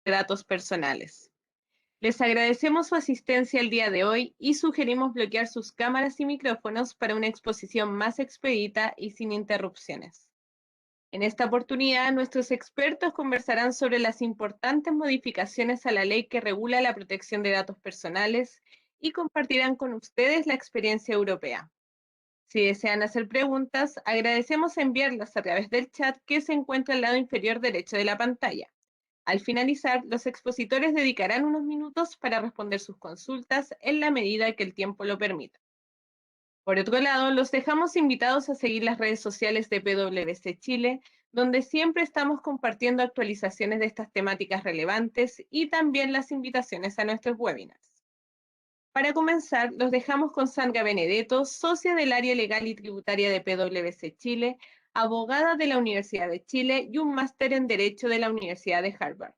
de datos personales. Les agradecemos su asistencia el día de hoy y sugerimos bloquear sus cámaras y micrófonos para una exposición más expedita y sin interrupciones. En esta oportunidad, nuestros expertos conversarán sobre las importantes modificaciones a la ley que regula la protección de datos personales y compartirán con ustedes la experiencia europea. Si desean hacer preguntas, agradecemos enviarlas a través del chat que se encuentra al lado inferior derecho de la pantalla. Al finalizar, los expositores dedicarán unos minutos para responder sus consultas en la medida que el tiempo lo permita. Por otro lado, los dejamos invitados a seguir las redes sociales de PwC Chile, donde siempre estamos compartiendo actualizaciones de estas temáticas relevantes y también las invitaciones a nuestros webinars. Para comenzar, los dejamos con Sandra Benedetto, socia del área legal y tributaria de PwC Chile, abogada de la Universidad de Chile y un máster en Derecho de la Universidad de Harvard.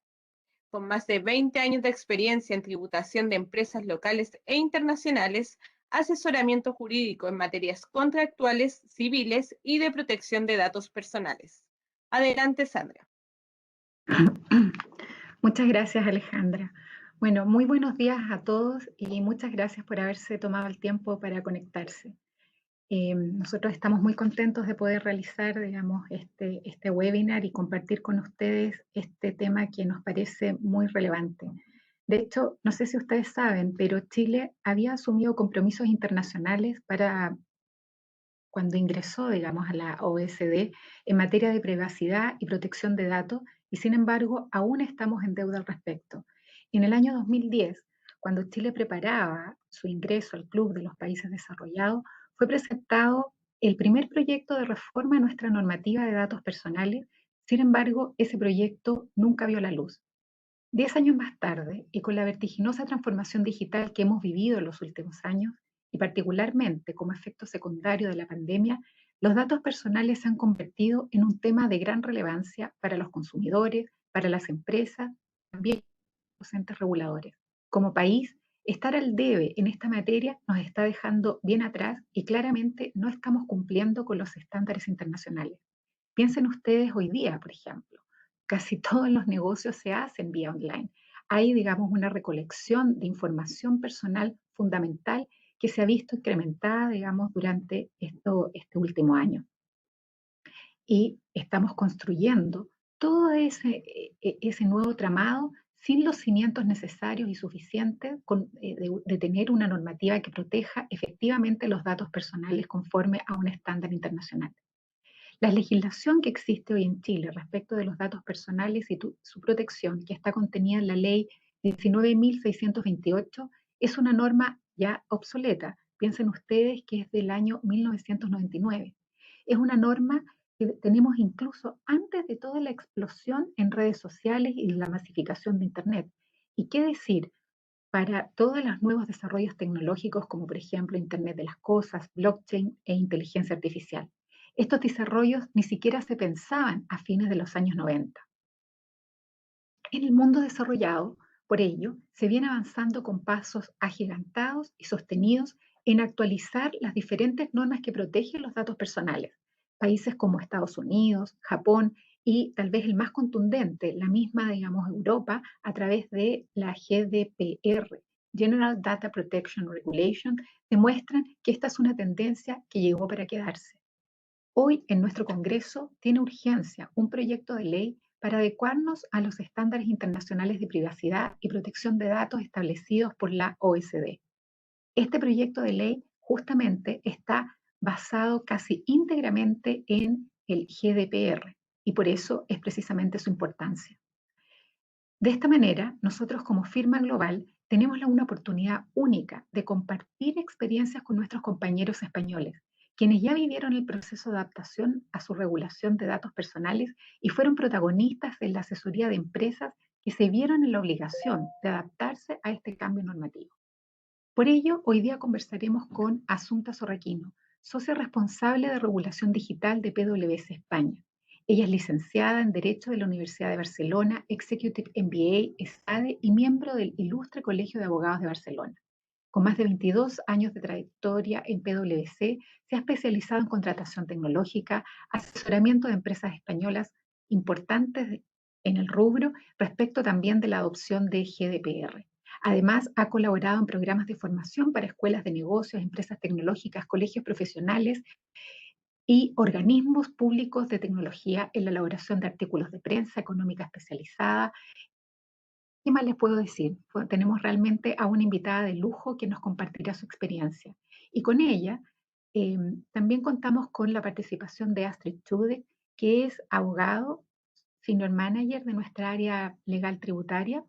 Con más de 20 años de experiencia en tributación de empresas locales e internacionales, asesoramiento jurídico en materias contractuales, civiles y de protección de datos personales. Adelante, Sandra. Muchas gracias, Alejandra. Bueno, muy buenos días a todos y muchas gracias por haberse tomado el tiempo para conectarse. Nosotros estamos muy contentos de poder realizar, digamos, este webinar y compartir con ustedes este tema que nos parece muy relevante. De hecho, no sé si ustedes saben, pero Chile había asumido compromisos internacionales para cuando ingresó, digamos, a la OECD en materia de privacidad y protección de datos, y sin embargo, aún estamos en deuda al respecto. En el año 2010, cuando Chile preparaba su ingreso al Club de los Países Desarrollados, fue presentado el primer proyecto de reforma a nuestra normativa de datos personales. Sin embargo, ese proyecto nunca vio la luz. 10 años más tarde, y con la vertiginosa transformación digital que hemos vivido en los últimos años, y particularmente como efecto secundario de la pandemia, los datos personales se han convertido en un tema de gran relevancia para los consumidores, para las empresas, también los entes reguladores. Como país, estar al debe en esta materia nos está dejando bien atrás y claramente no estamos cumpliendo con los estándares internacionales. Piensen ustedes hoy día, por ejemplo, casi todos los negocios se hacen vía online. Hay, digamos, una recolección de información personal fundamental que se ha visto incrementada, digamos, durante este último año. Y estamos construyendo todo ese nuevo tramado sin los cimientos necesarios y suficientes de tener una normativa que proteja efectivamente los datos personales conforme a un estándar internacional. La legislación que existe hoy en Chile respecto de los datos personales y su protección, que está contenida en la ley 19.628, es una norma ya obsoleta. Piensen ustedes que es del año 1999. Es una norma que tenemos incluso antes de toda la explosión en redes sociales y la masificación de Internet. ¿Y qué decir? Para todos los nuevos desarrollos tecnológicos, como por ejemplo Internet de las Cosas, blockchain e inteligencia artificial. Estos desarrollos ni siquiera se pensaban a fines de los años 90. En el mundo desarrollado, por ello, se viene avanzando con pasos agigantados y sostenidos en actualizar las diferentes normas que protegen los datos personales. Países como Estados Unidos, Japón y tal vez el más contundente, la misma, digamos, Europa, a través de la GDPR, General Data Protection Regulation, demuestran que esta es una tendencia que llegó para quedarse. Hoy en nuestro Congreso tiene urgencia un proyecto de ley para adecuarnos a los estándares internacionales de privacidad y protección de datos establecidos por la OECD. Este proyecto de ley justamente está basado casi íntegramente en el GDPR y por eso es precisamente su importancia. De esta manera, nosotros como firma global tenemos una oportunidad única de compartir experiencias con nuestros compañeros españoles, quienes ya vivieron el proceso de adaptación a su regulación de datos personales y fueron protagonistas en la asesoría de empresas que se vieron en la obligación de adaptarse a este cambio normativo. Por ello, hoy día conversaremos con Asunta Sorraquino, socia responsable de regulación digital de PwC España. Ella es licenciada en Derecho de la Universidad de Barcelona, Executive MBA, ESADE y miembro del Ilustre Colegio de Abogados de Barcelona. Con más de 22 años de trayectoria en PwC, se ha especializado en contratación tecnológica, asesoramiento de empresas españolas importantes en el rubro respecto también de la adopción de GDPR. Además, ha colaborado en programas de formación para escuelas de negocios, empresas tecnológicas, colegios profesionales y organismos públicos de tecnología en la elaboración de artículos de prensa económica especializada. ¿Qué más les puedo decir? Tenemos realmente a una invitada de lujo que nos compartirá su experiencia. Y con ella también contamos con la participación de Astrid Chude, que es abogado, senior manager de nuestra área legal tributaria,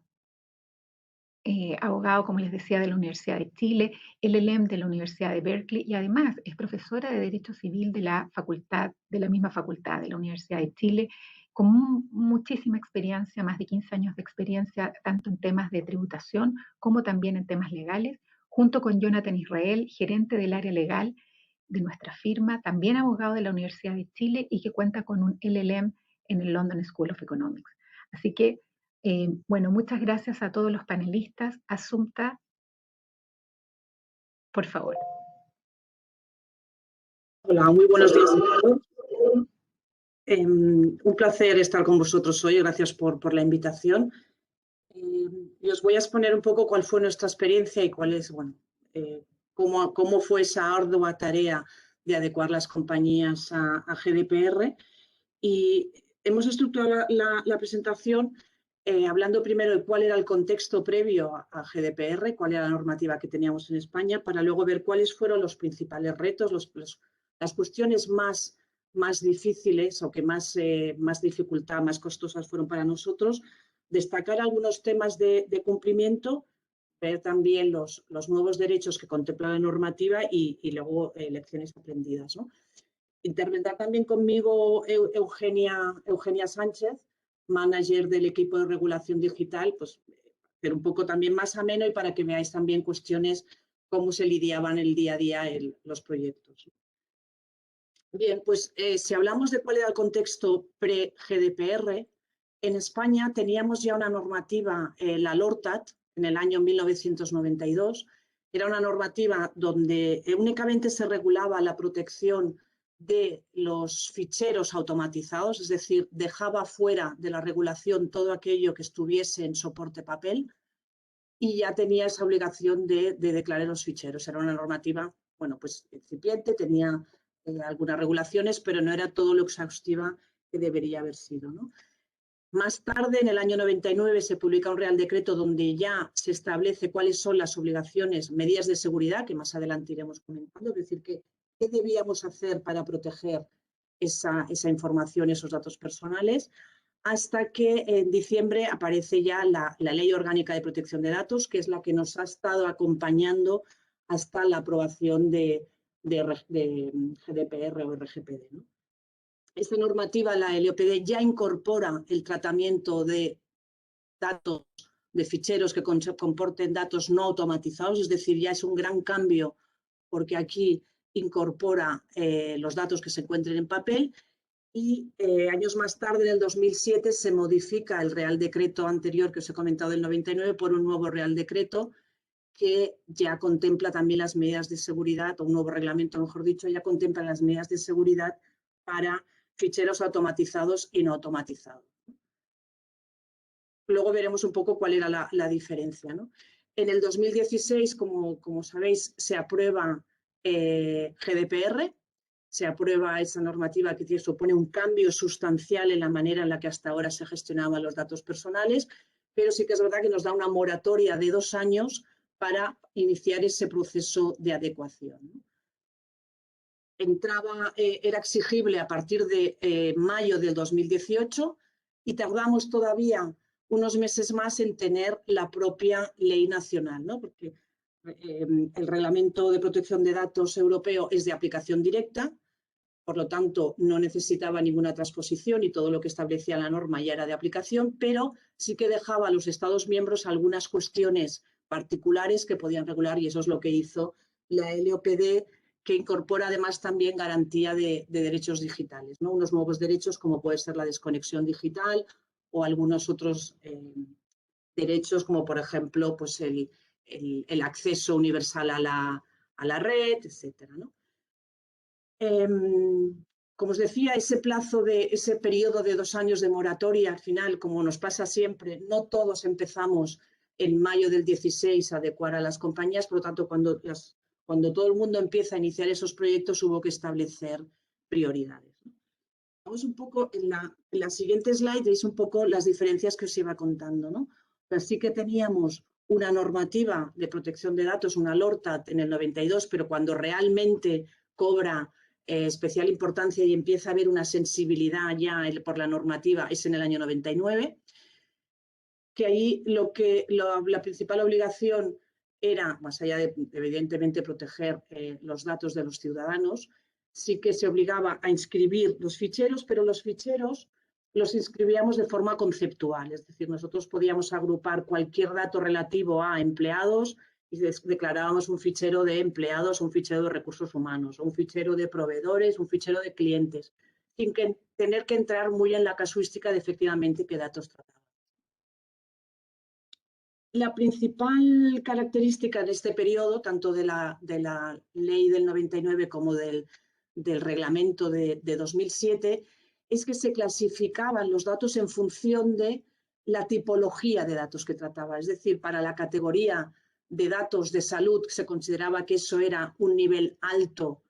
abogado, como les decía, de la Universidad de Chile, LLM de la Universidad de Berkeley y además es profesora de Derecho Civil de la facultad, de la misma facultad de la Universidad de Chile, con muchísima experiencia, más de 15 años de experiencia, tanto en temas de tributación como también en temas legales, junto con Jonathan Israel, gerente del área legal de nuestra firma, también abogado de la Universidad de Chile y que cuenta con un LLM en el London School of Economics. Así que bueno, muchas gracias a todos los panelistas. Assumpta, por favor. Hola, muy buenos días a todos. Un placer estar con vosotros hoy. Gracias por la invitación. Y os voy a exponer un poco cuál fue nuestra experiencia y cuál es, bueno, cómo fue esa ardua tarea de adecuar las compañías a GDPR. Y hemos estructurado la presentación hablando primero de cuál era el contexto previo a GDPR, cuál era la normativa que teníamos en España, para luego ver cuáles fueron los principales retos, las cuestiones más difíciles o que más dificultad, más costosas fueron para nosotros, destacar algunos temas de cumplimiento, ver también los nuevos derechos que contempla la normativa y luego lecciones aprendidas, ¿no? Intervendrá también conmigo Eugenia Sánchez, manager del equipo de regulación digital, pues pero un poco también más ameno y para que veáis también cuestiones cómo se lidiaban el día a día los proyectos. Bien, pues si hablamos de cuál era el contexto pre-GDPR, en España teníamos ya una normativa, la LORTAT, en el año 1992. Era una normativa donde únicamente se regulaba la protección de los ficheros automatizados, es decir, dejaba fuera de la regulación todo aquello que estuviese en soporte papel y ya tenía esa obligación de declarar los ficheros. Era una normativa, bueno, pues incipiente, tenía algunas regulaciones, pero no era todo lo exhaustiva que debería haber sido, ¿no? Más tarde, en el año 99, se publica un Real Decreto donde ya se establece cuáles son las obligaciones, medidas de seguridad, que más adelante iremos comentando, es decir, qué debíamos hacer para proteger esa información, esos datos personales, hasta que en diciembre aparece ya la Ley Orgánica de Protección de Datos, que es la que nos ha estado acompañando hasta la aprobación de GDPR o RGPD, ¿no? Esta normativa, la LOPD, ya incorpora el tratamiento de datos, de ficheros que comporten datos no automatizados, es decir, ya es un gran cambio porque aquí incorpora los datos que se encuentren en papel y años más tarde, en el 2007, se modifica el Real Decreto anterior que os he comentado del 99 por un nuevo Real Decreto que ya contempla también las medidas de seguridad, o un nuevo reglamento, mejor dicho, ya contempla las medidas de seguridad para ficheros automatizados y no automatizados. Luego veremos un poco cuál era la diferencia, ¿no? En el 2016, como sabéis, se aprueba GDPR, se aprueba esa normativa que supone un cambio sustancial en la manera en la que hasta ahora se gestionaban los datos personales, pero sí que es verdad que nos da una moratoria de 2 años para iniciar ese proceso de adecuación, ¿no? Era exigible a partir de mayo del 2018 y tardamos todavía unos meses más en tener la propia ley nacional, ¿no? Porque el Reglamento de Protección de Datos europeo es de aplicación directa, por lo tanto no necesitaba ninguna transposición y todo lo que establecía la norma ya era de aplicación, pero sí que dejaba a los Estados miembros algunas cuestiones particulares que podían regular y eso es lo que hizo la LOPD, que incorpora además también garantía de derechos digitales, ¿no? Unos nuevos derechos como puede ser la desconexión digital o algunos otros derechos como por ejemplo pues el acceso universal a la red, etcétera, ¿no? Como os decía, ese periodo de 2 años de moratoria, al final, como nos pasa siempre, no todos empezamos en mayo del 16 a adecuar a las compañías, por lo tanto, cuando todo el mundo empieza a iniciar esos proyectos hubo que establecer prioridades. Vamos un poco en la siguiente slide, veis un poco las diferencias que os iba contando, ¿no? Pero sí que teníamos una normativa de protección de datos, una LORTAT en el 92, pero cuando realmente cobra especial importancia y empieza a haber una sensibilidad ya por la normativa es en el año 99, que ahí la principal obligación era, más allá de evidentemente proteger los datos de los ciudadanos, sí que se obligaba a inscribir los ficheros, pero los ficheros los inscribíamos de forma conceptual, es decir, nosotros podíamos agrupar cualquier dato relativo a empleados y declarábamos un fichero de empleados, un fichero de recursos humanos, un fichero de proveedores, un fichero de clientes, sin tener que entrar muy en la casuística de efectivamente qué datos tratábamos. La principal característica de este periodo, tanto de la ley del 99 como del reglamento de 2007, es que se clasificaban los datos en función de la tipología de datos que trataba. Es decir, para la categoría de datos de salud se consideraba que eso era un nivel alto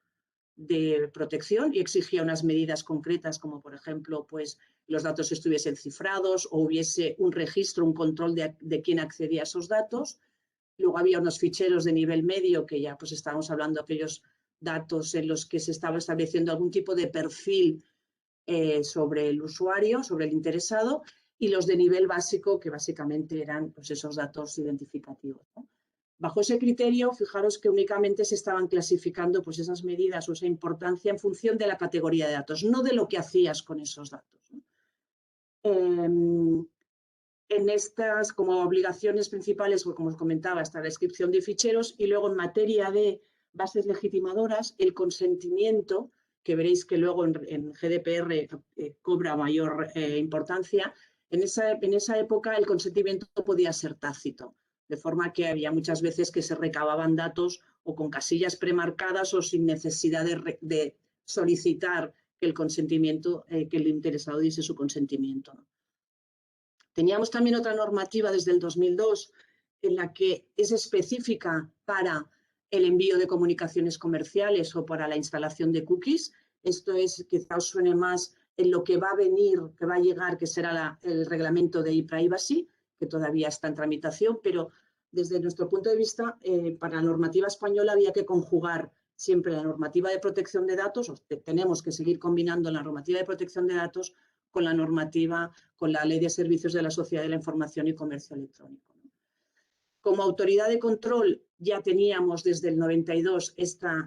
de protección y exigía unas medidas concretas, como por ejemplo, pues los datos estuviesen cifrados o hubiese un registro, un control de quién accedía a esos datos. Luego había unos ficheros de nivel medio que ya pues estábamos hablando de aquellos datos en los que se estaba estableciendo algún tipo de perfil sobre el usuario, sobre el interesado, y los de nivel básico que básicamente eran pues esos datos identificativos, ¿no? Bajo ese criterio, fijaros que únicamente se estaban clasificando pues, esas medidas o esa importancia en función de la categoría de datos, no de lo que hacías con esos datos, ¿no? En estas, como obligaciones principales, como os comentaba, está la inscripción de ficheros y luego en materia de bases legitimadoras, el consentimiento, que veréis que luego en GDPR cobra mayor importancia, en esa época el consentimiento podía ser tácito. De forma que había muchas veces que se recababan datos o con casillas premarcadas o sin necesidad de solicitar que el consentimiento, que el interesado diese su consentimiento, ¿no? Teníamos también otra normativa desde el 2002 en la que es específica para el envío de comunicaciones comerciales o para la instalación de cookies. Esto es, quizá os suene más en lo que va a venir, que va a llegar, que será el reglamento de e-privacy, que todavía está en tramitación, pero desde nuestro punto de vista, para la normativa española había que conjugar siempre la normativa de protección de datos, tenemos que seguir combinando la normativa de protección de datos con la normativa, con la Ley de Servicios de la Sociedad de la Información y Comercio Electrónico. Como autoridad de control ya teníamos desde el 92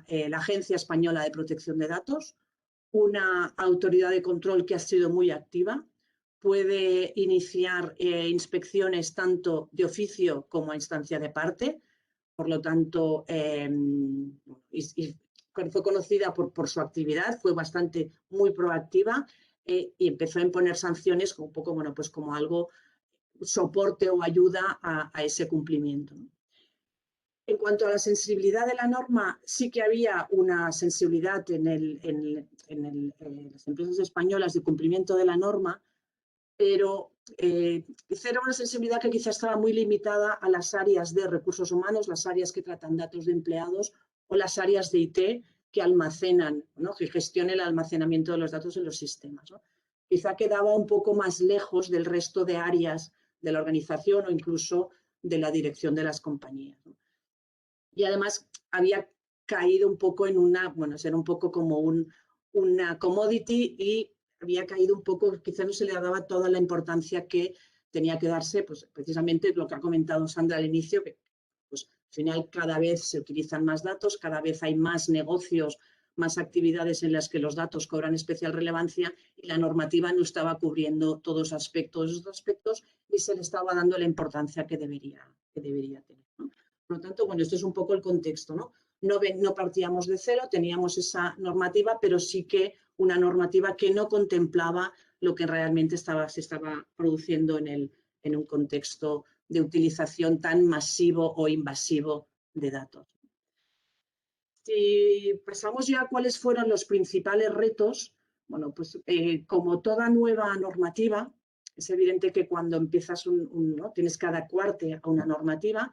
la Agencia Española de Protección de Datos, una autoridad de control que ha sido muy activa, puede iniciar inspecciones tanto de oficio como a instancia de parte, por lo tanto, fue conocida por su actividad, fue muy proactiva y empezó a imponer sanciones un poco, bueno, pues como algo, soporte o ayuda a ese cumplimiento. En cuanto a la sensibilidad de la norma, sí que había una sensibilidad en las empresas españolas de cumplimiento de la norma, pero era una sensibilidad que quizás estaba muy limitada a las áreas de recursos humanos, las áreas que tratan datos de empleados o las áreas de IT que almacenan, ¿no? Que gestionen el almacenamiento de los datos en los sistemas, ¿no? Quizá quedaba un poco más lejos del resto de áreas de la organización o incluso de la dirección de las compañías, ¿no? Y además había caído un poco en ser un poco como una commodity y había caído un poco, quizá no se le daba toda la importancia que tenía que darse, pues precisamente lo que ha comentado Sandra al inicio, que pues al final cada vez se utilizan más datos, cada vez hay más negocios, más actividades en las que los datos cobran especial relevancia y la normativa no estaba cubriendo todos esos aspectos y se le estaba dando la importancia que debería tener, ¿no? Por lo tanto, bueno, esto es un poco el contexto, ¿no? No partíamos de cero, teníamos esa normativa, pero sí que una normativa que no contemplaba lo que realmente se estaba produciendo en un contexto de utilización tan masivo o invasivo de datos. Si pasamos ya a cuáles fueron los principales retos Bueno, pues como toda nueva normativa, es evidente que cuando empiezas ¿no? tienes que adecuarte a una normativa.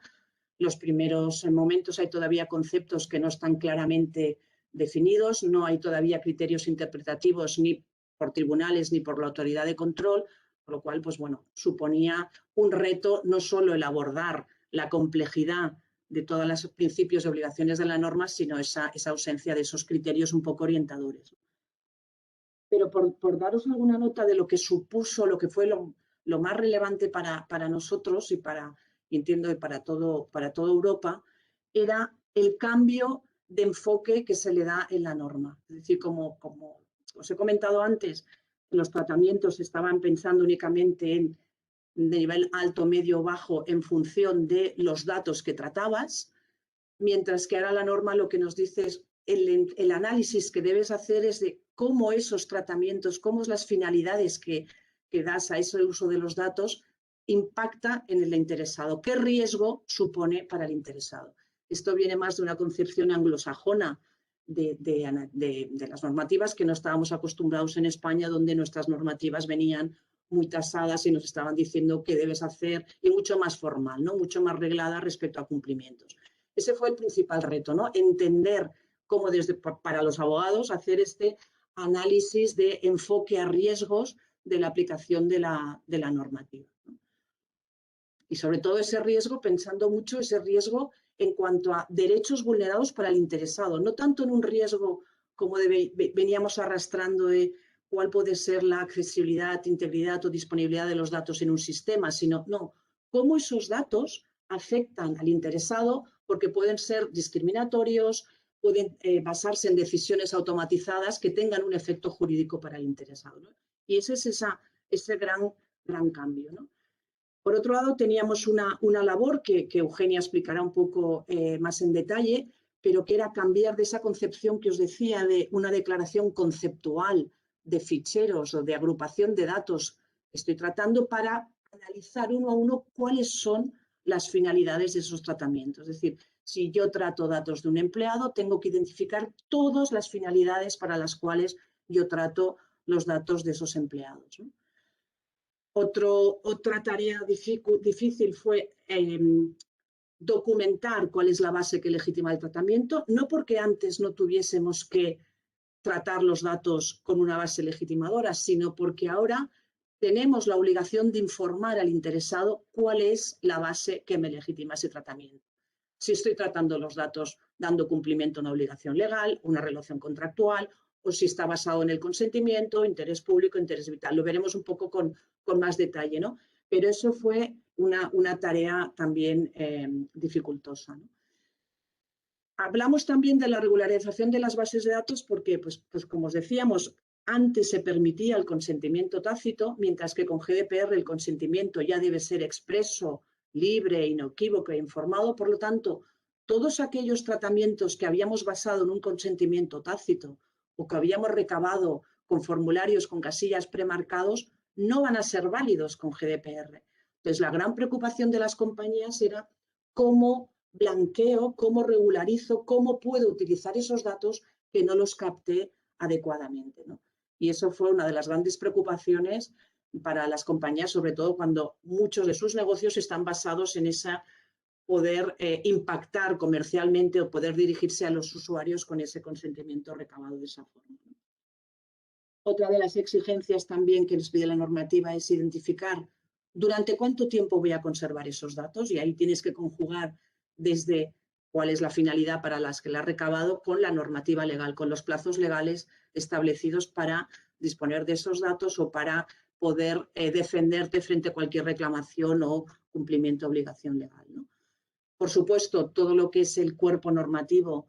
Los primeros momentos hay todavía conceptos que no están claramente definidos, no hay todavía criterios interpretativos ni por tribunales ni por la autoridad de control, por lo cual, pues bueno, suponía un reto no solo el abordar la complejidad de todos los principios y obligaciones de la norma, sino esa ausencia de esos criterios un poco orientadores. Pero por daros alguna nota de lo que supuso, lo que fue lo más relevante para nosotros y entiendo que para toda Europa, era el cambio de enfoque que se le da en la norma. Es decir, como os he comentado antes, los tratamientos estaban pensando únicamente en de nivel alto, medio, bajo, en función de los datos que tratabas, mientras que ahora la norma lo que nos dice es el análisis que debes hacer es de cómo esos tratamientos, cómo las finalidades que das a ese uso de los datos impacta en el interesado, qué riesgo supone para el interesado. Esto viene más de una concepción anglosajona de las normativas que no estábamos acostumbrados en España, donde nuestras normativas venían muy tasadas y nos estaban diciendo qué debes hacer y mucho más formal, ¿no? Mucho más reglada respecto a cumplimientos. Ese fue el principal reto, ¿no? Entender cómo para los abogados hacer este análisis de enfoque a riesgos de la aplicación de la normativa, ¿no? Y sobre todo ese riesgo, pensando mucho ese riesgo en cuanto a derechos vulnerados para el interesado, no tanto en un riesgo como veníamos arrastrando de cuál puede ser la accesibilidad, integridad o disponibilidad de los datos en un sistema, sino no, cómo esos datos afectan al interesado porque pueden ser discriminatorios, pueden basarse en decisiones automatizadas que tengan un efecto jurídico para el interesado, ¿no? Y ese es ese gran cambio, ¿no? Por otro lado, teníamos una labor que Eugenia explicará un poco más en detalle, pero que era cambiar de esa concepción que os decía de una declaración conceptual de ficheros o de agrupación de datos que estoy tratando para analizar uno a uno cuáles son las finalidades de esos tratamientos. Es decir, si yo trato datos de un empleado, tengo que identificar todas las finalidades para las cuales yo trato los datos de esos empleados, ¿no? Otra tarea difícil fue documentar cuál es la base que legitima el tratamiento, no porque antes no tuviésemos que tratar los datos con una base legitimadora, sino porque ahora tenemos la obligación de informar al interesado cuál es la base que me legitima ese tratamiento. Si estoy tratando los datos dando cumplimiento a una obligación legal, una relación contractual, o si está basado en el consentimiento, interés público, interés vital. Lo veremos un poco con más detalle, ¿no? Pero eso fue una tarea también dificultosa, ¿no? Hablamos también de la regularización de las bases de datos porque, pues como os decíamos, antes se permitía el consentimiento tácito, mientras que con GDPR el consentimiento ya debe ser expreso, libre, inequívoco e informado. Por lo tanto, todos aquellos tratamientos que habíamos basado en un consentimiento tácito o que habíamos recabado con formularios con casillas premarcados no van a ser válidos con GDPR. Entonces, la gran preocupación de las compañías era cómo blanqueo, cómo regularizo, cómo puedo utilizar esos datos que no los capté adecuadamente, ¿no? Y eso fue una de las grandes preocupaciones para las compañías, sobre todo cuando muchos de sus negocios están basados en esa poder impactar comercialmente o poder dirigirse a los usuarios con ese consentimiento recabado de esa forma, ¿no? Otra de las exigencias también que nos pide la normativa es identificar durante cuánto tiempo voy a conservar esos datos, y ahí tienes que conjugar desde cuál es la finalidad para las que la has recabado con la normativa legal, con los plazos legales establecidos para disponer de esos datos o para poder defenderte frente a cualquier reclamación o cumplimiento de obligación legal, ¿no? Por supuesto, todo lo que es el cuerpo normativo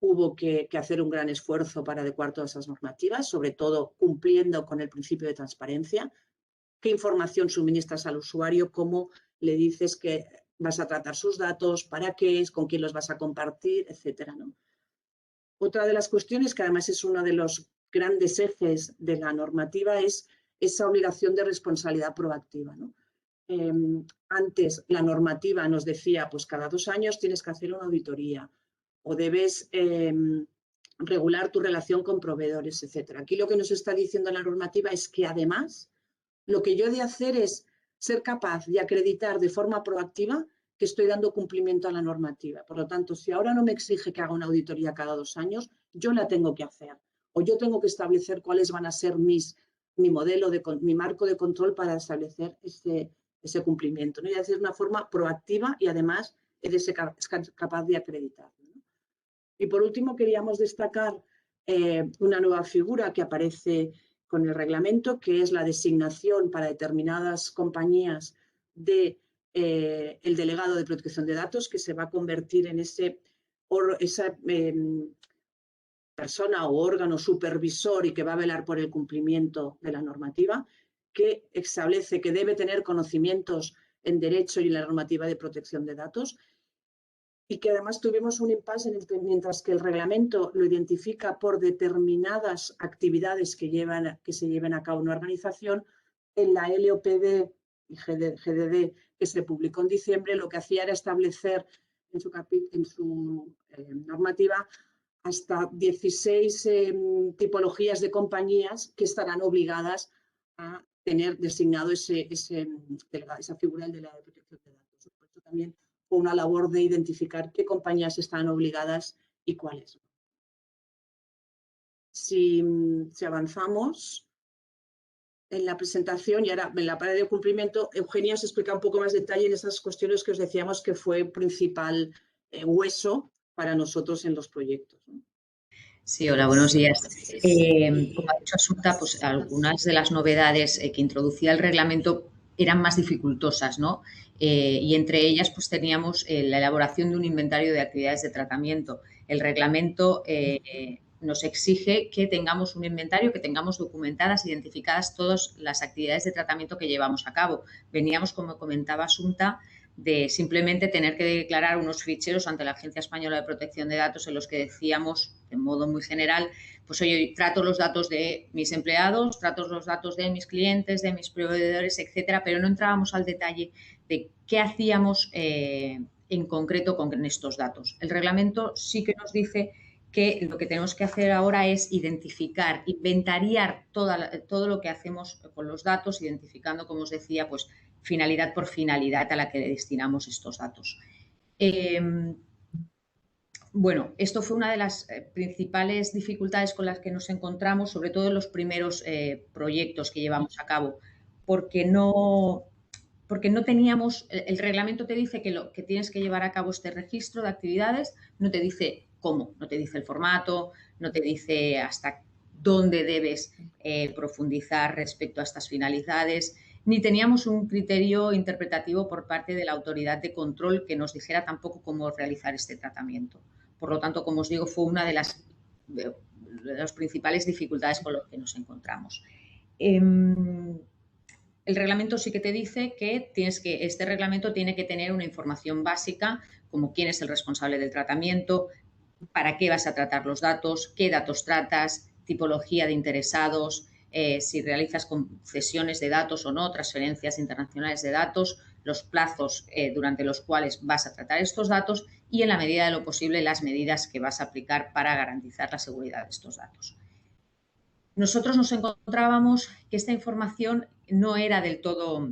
hubo que hacer un gran esfuerzo para adecuar todas esas normativas, sobre todo cumpliendo con el principio de transparencia. ¿Qué información suministras al usuario? ¿Cómo le dices que vas a tratar sus datos? ¿Para qué es? ¿Con quién los vas a compartir? Etcétera, ¿no? Otra de las cuestiones, que además es uno de los grandes ejes de la normativa, es esa obligación de responsabilidad proactiva, ¿no? Antes la normativa nos decía, pues cada 2 años tienes que hacer una auditoría o debes regular tu relación con proveedores, etcétera. Aquí lo que nos está diciendo la normativa es que además lo que yo he de hacer es ser capaz de acreditar de forma proactiva que estoy dando cumplimiento a la normativa. Por lo tanto, si ahora no me exige que haga una auditoría cada 2 años, yo la tengo que hacer. O yo tengo que establecer cuáles van a ser mi marco de control para establecer ese cumplimiento, ¿no? Y es de una forma proactiva y además he de ser capaz de acreditarlo, ¿no? Y por último, queríamos destacar una nueva figura que aparece con el reglamento, que es la designación para determinadas compañías de el delegado de protección de datos, que se va a convertir en esa persona o órgano supervisor y que va a velar por el cumplimiento de la normativa, que establece que debe tener conocimientos en derecho y en la normativa de protección de datos, y que además tuvimos un impasse mientras que el reglamento lo identifica por determinadas actividades que se lleven a cabo en una organización. En la LOPD y GDD que se publicó en diciembre, lo que hacía era establecer en su normativa hasta 16 tipologías de compañías que estarán obligadas a tener designado esa figura del delegado de protección de datos. Por eso también fue una labor de identificar qué compañías están obligadas y cuáles. Si avanzamos en la presentación y ahora en la parte de cumplimiento, Eugenia os explica un poco más detalle en esas cuestiones que os decíamos que fue principal hueso para nosotros en los proyectos, ¿no? Sí, hola, buenos días. Como ha dicho Asunta, pues algunas de las novedades que introducía el reglamento eran más dificultosas, ¿no? Y entre ellas pues teníamos la elaboración de un inventario de actividades de tratamiento. El reglamento nos exige que tengamos un inventario, que tengamos documentadas, identificadas todas las actividades de tratamiento que llevamos a cabo. Veníamos, como comentaba Asunta, de simplemente tener que declarar unos ficheros ante la Agencia Española de Protección de Datos en los que decíamos, de modo muy general, pues oye, trato los datos de mis empleados, trato los datos de mis clientes, de mis proveedores, etcétera, pero no entrábamos al detalle de qué hacíamos en concreto con estos datos. El reglamento sí que nos dice que lo que tenemos que hacer ahora es identificar, inventariar todo lo que hacemos con los datos, identificando, como os decía, pues finalidad por finalidad a la que destinamos estos datos. Bueno, esto fue una de las principales dificultades con las que nos encontramos, sobre todo en los primeros proyectos que llevamos a cabo, porque no teníamos, el reglamento te dice que tienes que llevar a cabo este registro de actividades, no te dice cómo, no te dice el formato, no te dice hasta dónde debes profundizar respecto a estas finalidades, ni teníamos un criterio interpretativo por parte de la autoridad de control que nos dijera tampoco cómo realizar este tratamiento. Por lo tanto, como os digo, fue una de las principales dificultades con las que nos encontramos. El reglamento sí que te dice que este reglamento tiene que tener una información básica, como quién es el responsable del tratamiento, para qué vas a tratar los datos, qué datos tratas, tipología de interesados, si realizas concesiones de datos o no, transferencias internacionales de datos, los plazos durante los cuales vas a tratar estos datos y, en la medida de lo posible, las medidas que vas a aplicar para garantizar la seguridad de estos datos. Nosotros nos encontrábamos que esta información no era del todo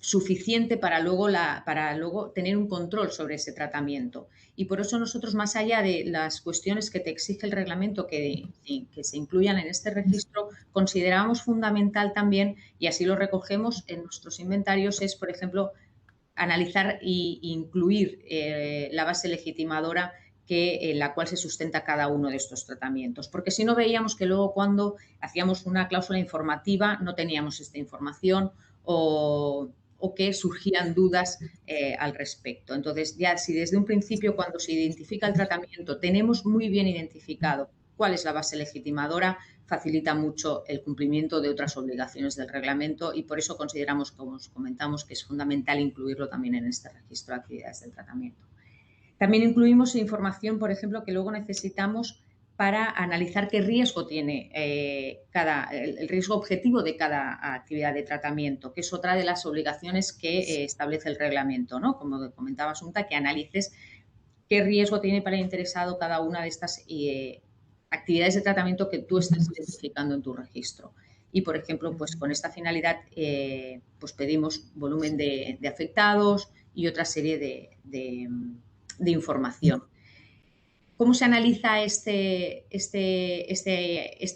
suficiente para luego tener un control sobre ese tratamiento. Y por eso nosotros, más allá de las cuestiones que te exige el reglamento que se incluyan en este registro, considerábamos fundamental también, y así lo recogemos en nuestros inventarios, es, por ejemplo, analizar e incluir la base legitimadora en la cual se sustenta cada uno de estos tratamientos. Porque si no, veíamos que luego, cuando hacíamos una cláusula informativa, no teníamos esta información o que surgían dudas al respecto. Entonces, ya si desde un principio, cuando se identifica el tratamiento, tenemos muy bien identificado cuál es la base legitimadora, facilita mucho el cumplimiento de otras obligaciones del reglamento, y por eso consideramos, como os comentamos, que es fundamental incluirlo también en este registro de actividades del tratamiento. También incluimos información, por ejemplo, que luego necesitamos para analizar qué riesgo tiene el riesgo objetivo de cada actividad de tratamiento, que es otra de las obligaciones que establece el reglamento, ¿no? Como comentaba Asunta, que analices qué riesgo tiene para el interesado cada una de estas actividades de tratamiento que tú estás identificando en tu registro. Y, por ejemplo, pues con esta finalidad, pues pedimos volumen de afectados y otra serie de información. ¿Cómo se analiza este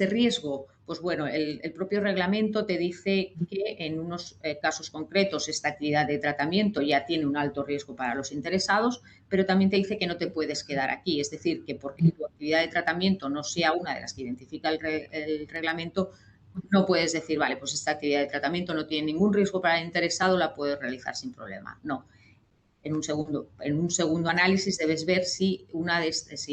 riesgo? Pues bueno, el propio reglamento te dice que en unos casos concretos esta actividad de tratamiento ya tiene un alto riesgo para los interesados, pero también te dice que no te puedes quedar aquí. Es decir, que porque tu actividad de tratamiento no sea una de las que identifica el reglamento, no puedes decir, vale, pues esta actividad de tratamiento no tiene ningún riesgo para el interesado, la puedes realizar sin problema. No. En un segundo análisis debes ver si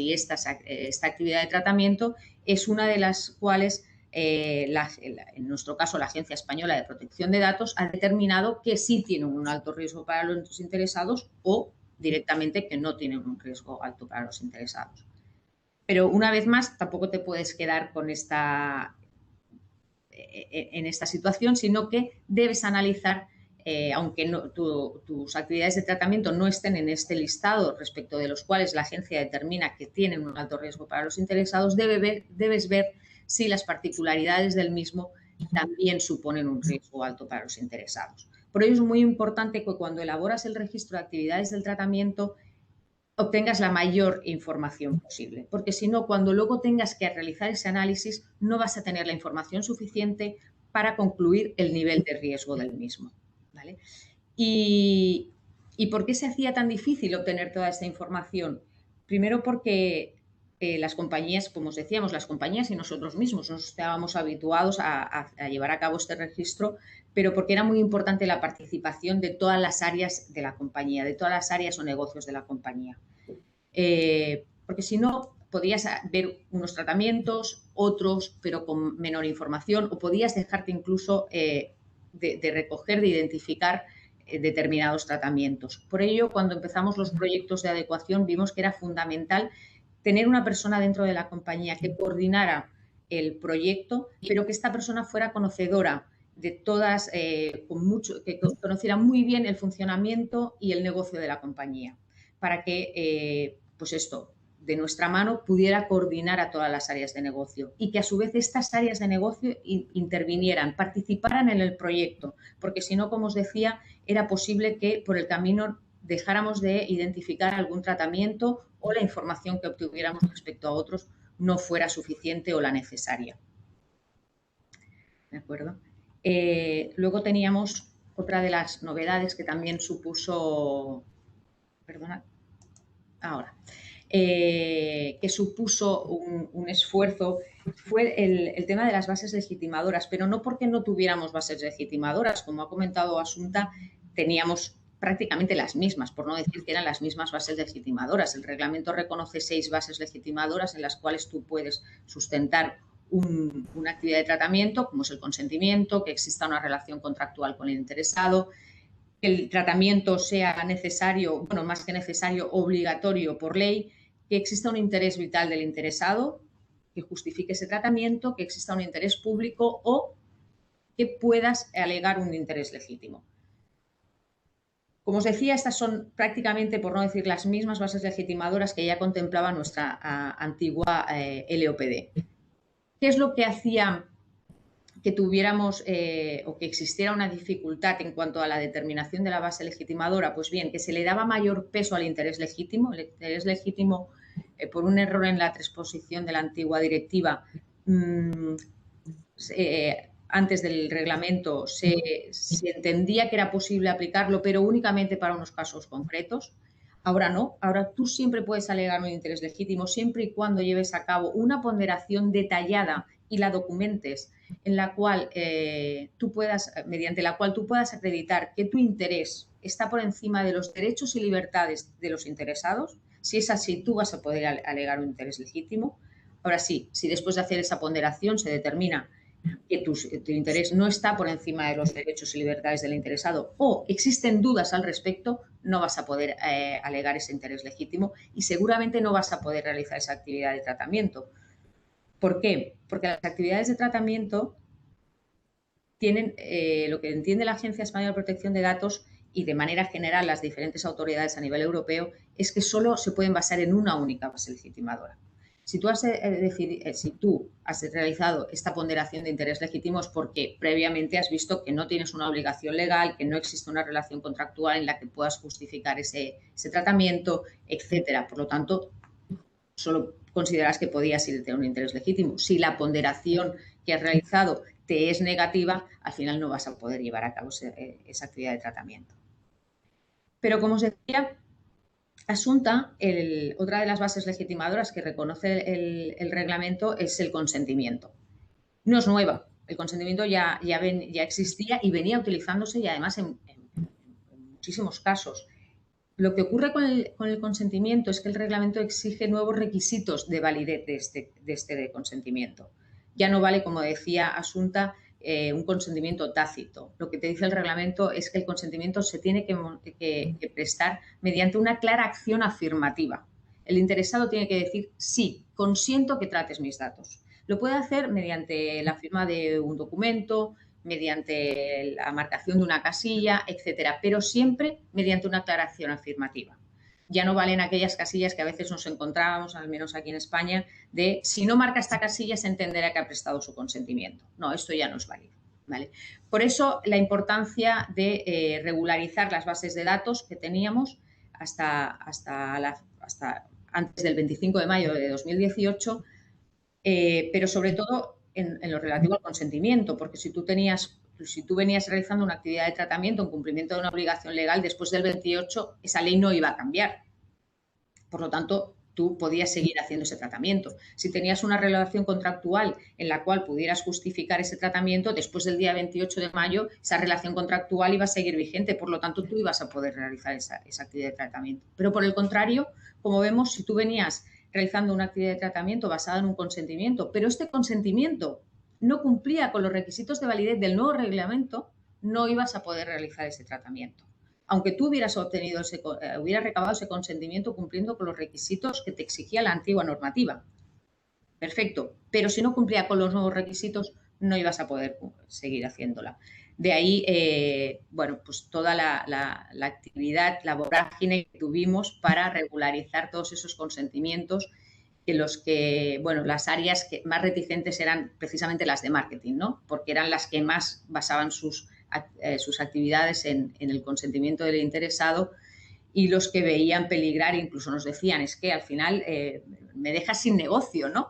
esta actividad de tratamiento es una de las cuales, en nuestro caso, la Agencia Española de Protección de Datos ha determinado que sí tienen un alto riesgo para los interesados o directamente que no tienen un riesgo alto para los interesados. Pero una vez más, tampoco te puedes quedar con en esta situación, sino que debes analizar, aunque tus actividades de tratamiento no estén en este listado respecto de los cuales la agencia determina que tienen un alto riesgo para los interesados, debes ver si las particularidades del mismo también suponen un riesgo alto para los interesados. Por ello es muy importante que cuando elaboras el registro de actividades del tratamiento obtengas la mayor información posible, porque si no, cuando luego tengas que realizar ese análisis, no vas a tener la información suficiente para concluir el nivel de riesgo del mismo, ¿vale? ¿Y por qué se hacía tan difícil obtener toda esta información? Primero porque las compañías, como os decíamos, las compañías y nosotros mismos nos estábamos habituados a llevar a cabo este registro, pero porque era muy importante la participación de todas las áreas de la compañía, de todas las áreas o negocios de la compañía. Porque si no, podías ver unos tratamientos, otros, pero con menor información, o podías dejarte incluso de recoger, de identificar determinados tratamientos. Por ello, cuando empezamos los proyectos de adecuación, vimos que era fundamental tener una persona dentro de la compañía que coordinara el proyecto, pero que esta persona fuera conocedora de todas, que conociera muy bien el funcionamiento y el negocio de la compañía, para que, pues esto, de nuestra mano pudiera coordinar a todas las áreas de negocio y que a su vez estas áreas de negocio intervinieran, participaran en el proyecto, porque si no, como os decía, era posible que por el camino dejáramos de identificar algún tratamiento o la información que obtuviéramos respecto a otros no fuera suficiente o la necesaria. ¿De acuerdo? Luego teníamos otra de las novedades que también supuso, perdona, ahora, que supuso un esfuerzo, fue el tema de las bases legitimadoras, pero no porque no tuviéramos bases legitimadoras, como ha comentado Asunta, teníamos prácticamente las mismas, por no decir que eran las mismas bases legitimadoras. El reglamento reconoce 6 bases legitimadoras en las cuales tú puedes sustentar una actividad de tratamiento, como es el consentimiento, que exista una relación contractual con el interesado, que el tratamiento sea necesario, bueno, más que necesario, obligatorio por ley, que exista un interés vital del interesado que justifique ese tratamiento, que exista un interés público o que puedas alegar un interés legítimo. Como os decía, estas son prácticamente, por no decir las mismas bases legitimadoras que ya contemplaba nuestra antigua LOPD. ¿Qué es lo que hacía que tuviéramos o que existiera una dificultad en cuanto a la determinación de la base legitimadora? Pues bien, que se le daba mayor peso al interés legítimo. El interés legítimo, por un error en la transposición de la antigua directiva, antes del reglamento se entendía que era posible aplicarlo, pero únicamente para unos casos concretos. Ahora no, ahora tú siempre puedes alegar un interés legítimo siempre y cuando lleves a cabo una ponderación detallada y la documentes en la cual mediante la cual tú puedas acreditar que tu interés está por encima de los derechos y libertades de los interesados. Si es así, tú vas a poder alegar un interés legítimo. Ahora sí, si después de hacer esa ponderación se determina que tu interés no está por encima de los derechos y libertades del interesado o existen dudas al respecto, no vas a poder alegar ese interés legítimo y seguramente no vas a poder realizar esa actividad de tratamiento. ¿Por qué? Porque las actividades de tratamiento tienen lo que entiende la Agencia Española de Protección de Datos y de manera general las diferentes autoridades a nivel europeo es que solo se pueden basar en una única base legitimadora. Si tú has realizado esta ponderación de interés legítimo es porque previamente has visto que no tienes una obligación legal, que no existe una relación contractual en la que puedas justificar ese tratamiento, etcétera. Por lo tanto, solo consideras que podías ir de un interés legítimo. Si la ponderación que has realizado te es negativa, al final no vas a poder llevar a cabo esa actividad de tratamiento. Pero como os decía, Asunta, otra de las bases legitimadoras que reconoce el reglamento es el consentimiento. No es nueva, el consentimiento ya existía y venía utilizándose y además en muchísimos casos. Lo que ocurre con el consentimiento es que el reglamento exige nuevos requisitos de validez de este consentimiento. Ya no vale, como decía Asunta, un consentimiento tácito. Lo que te dice el reglamento es que el consentimiento se tiene que prestar mediante una clara acción afirmativa. El interesado tiene que decir, sí, consiento que trates mis datos. Lo puede hacer mediante la firma de un documento, mediante la marcación de una casilla, etcétera, pero siempre mediante una clara acción afirmativa. Ya no valen aquellas casillas que a veces nos encontrábamos, al menos aquí en España, de si no marca esta casilla se entenderá que ha prestado su consentimiento. No, esto ya no es válido, ¿vale? Por eso la importancia de regularizar las bases de datos que teníamos hasta antes del 25 de mayo de 2018, pero sobre todo en lo relativo al consentimiento, porque si tú venías realizando una actividad de tratamiento en cumplimiento de una obligación legal, después del 28 esa ley no iba a cambiar. Por lo tanto, tú podías seguir haciendo ese tratamiento. Si tenías una relación contractual en la cual pudieras justificar ese tratamiento, después del día 28 de mayo, esa relación contractual iba a seguir vigente, por lo tanto, tú ibas a poder realizar esa actividad de tratamiento. Pero por el contrario, como vemos, si tú venías realizando una actividad de tratamiento basada en un consentimiento, pero este consentimiento no cumplía con los requisitos de validez del nuevo reglamento, no ibas a poder realizar ese tratamiento. Aunque tú hubieras recabado ese consentimiento cumpliendo con los requisitos que te exigía la antigua normativa. Perfecto, pero si no cumplía con los nuevos requisitos, no ibas a poder seguir haciéndola. De ahí, pues toda la actividad, la vorágine que tuvimos para regularizar todos esos consentimientos, las áreas que más reticentes eran precisamente las de marketing, ¿no? Porque eran las que más basaban sus actividades en el consentimiento del interesado, y los que veían peligrar, incluso nos decían, es que al final me dejas sin negocio, ¿no?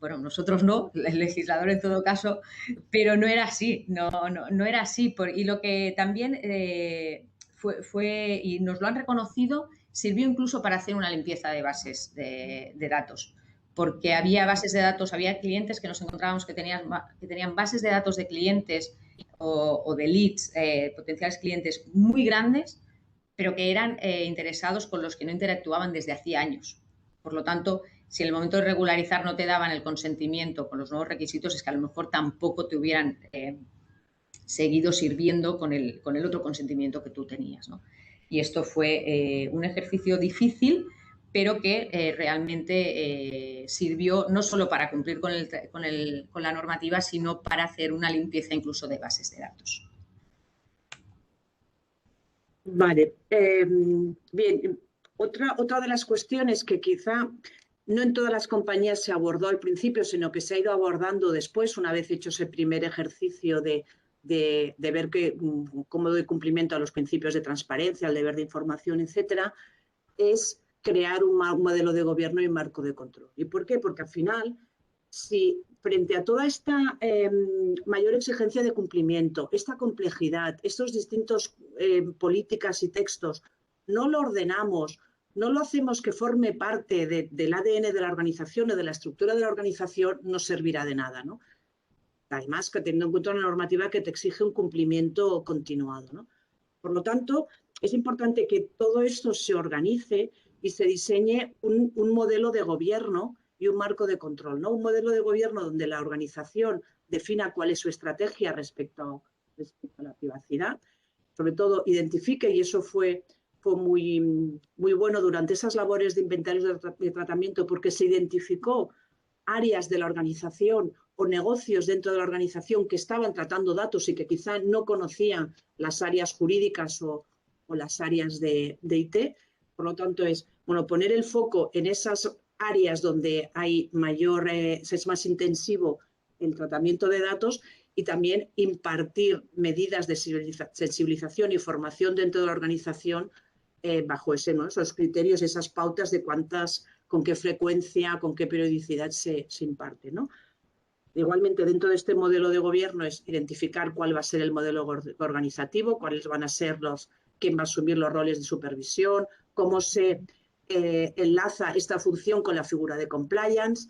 Nosotros no, el legislador en todo caso, pero no era así, no era así. Y lo que también fue, y nos lo han reconocido, sirvió incluso para hacer una limpieza de bases de datos, porque había bases de datos, había clientes que nos encontrábamos que tenían bases de datos de clientes o de leads, potenciales clientes muy grandes, pero que eran interesados con los que no interactuaban desde hacía años. Por lo tanto, si en el momento de regularizar no te daban el consentimiento con los nuevos requisitos, es que a lo mejor tampoco te hubieran seguido sirviendo con el otro consentimiento que tú tenías, ¿no? Y esto fue un ejercicio difícil, pero que realmente sirvió no solo para cumplir con la normativa, sino para hacer una limpieza incluso de bases de datos. Vale. Bien, otra de las cuestiones que quizá no en todas las compañías se abordó al principio, sino que se ha ido abordando después, una vez hecho ese primer ejercicio de ver cómo doy cumplimiento a los principios de transparencia, al deber de información, etcétera, es crear un modelo de gobierno y un marco de control. ¿Y por qué? Porque al final, si frente a toda esta mayor exigencia de cumplimiento, esta complejidad, estos distintos políticas y textos, no lo ordenamos, no lo hacemos que forme parte del ADN de la organización o de la estructura de la organización, no servirá de nada, ¿no? Además, que teniendo en cuenta una normativa que te exige un cumplimiento continuado, ¿no? Por lo tanto, es importante que todo esto se organice y se diseñe un modelo de gobierno y un marco de control, ¿no? Un modelo de gobierno donde la organización defina cuál es su estrategia respecto a la privacidad, sobre todo identifique, y eso fue muy, muy bueno durante esas labores de inventarios de tratamiento, porque se identificó áreas de la organización o negocios dentro de la organización que estaban tratando datos y que quizá no conocían las áreas jurídicas o las áreas de IT. Por lo tanto, es poner el foco en esas áreas donde hay es más intensivo el tratamiento de datos, y también impartir medidas de sensibilización y formación dentro de la organización bajo esos criterios, esas pautas de con qué frecuencia, con qué periodicidad se imparte, ¿no? Igualmente, dentro de este modelo de gobierno es identificar cuál va a ser el modelo organizativo, cuáles van a ser quién va a asumir los roles de supervisión, cómo se enlaza esta función con la figura de compliance,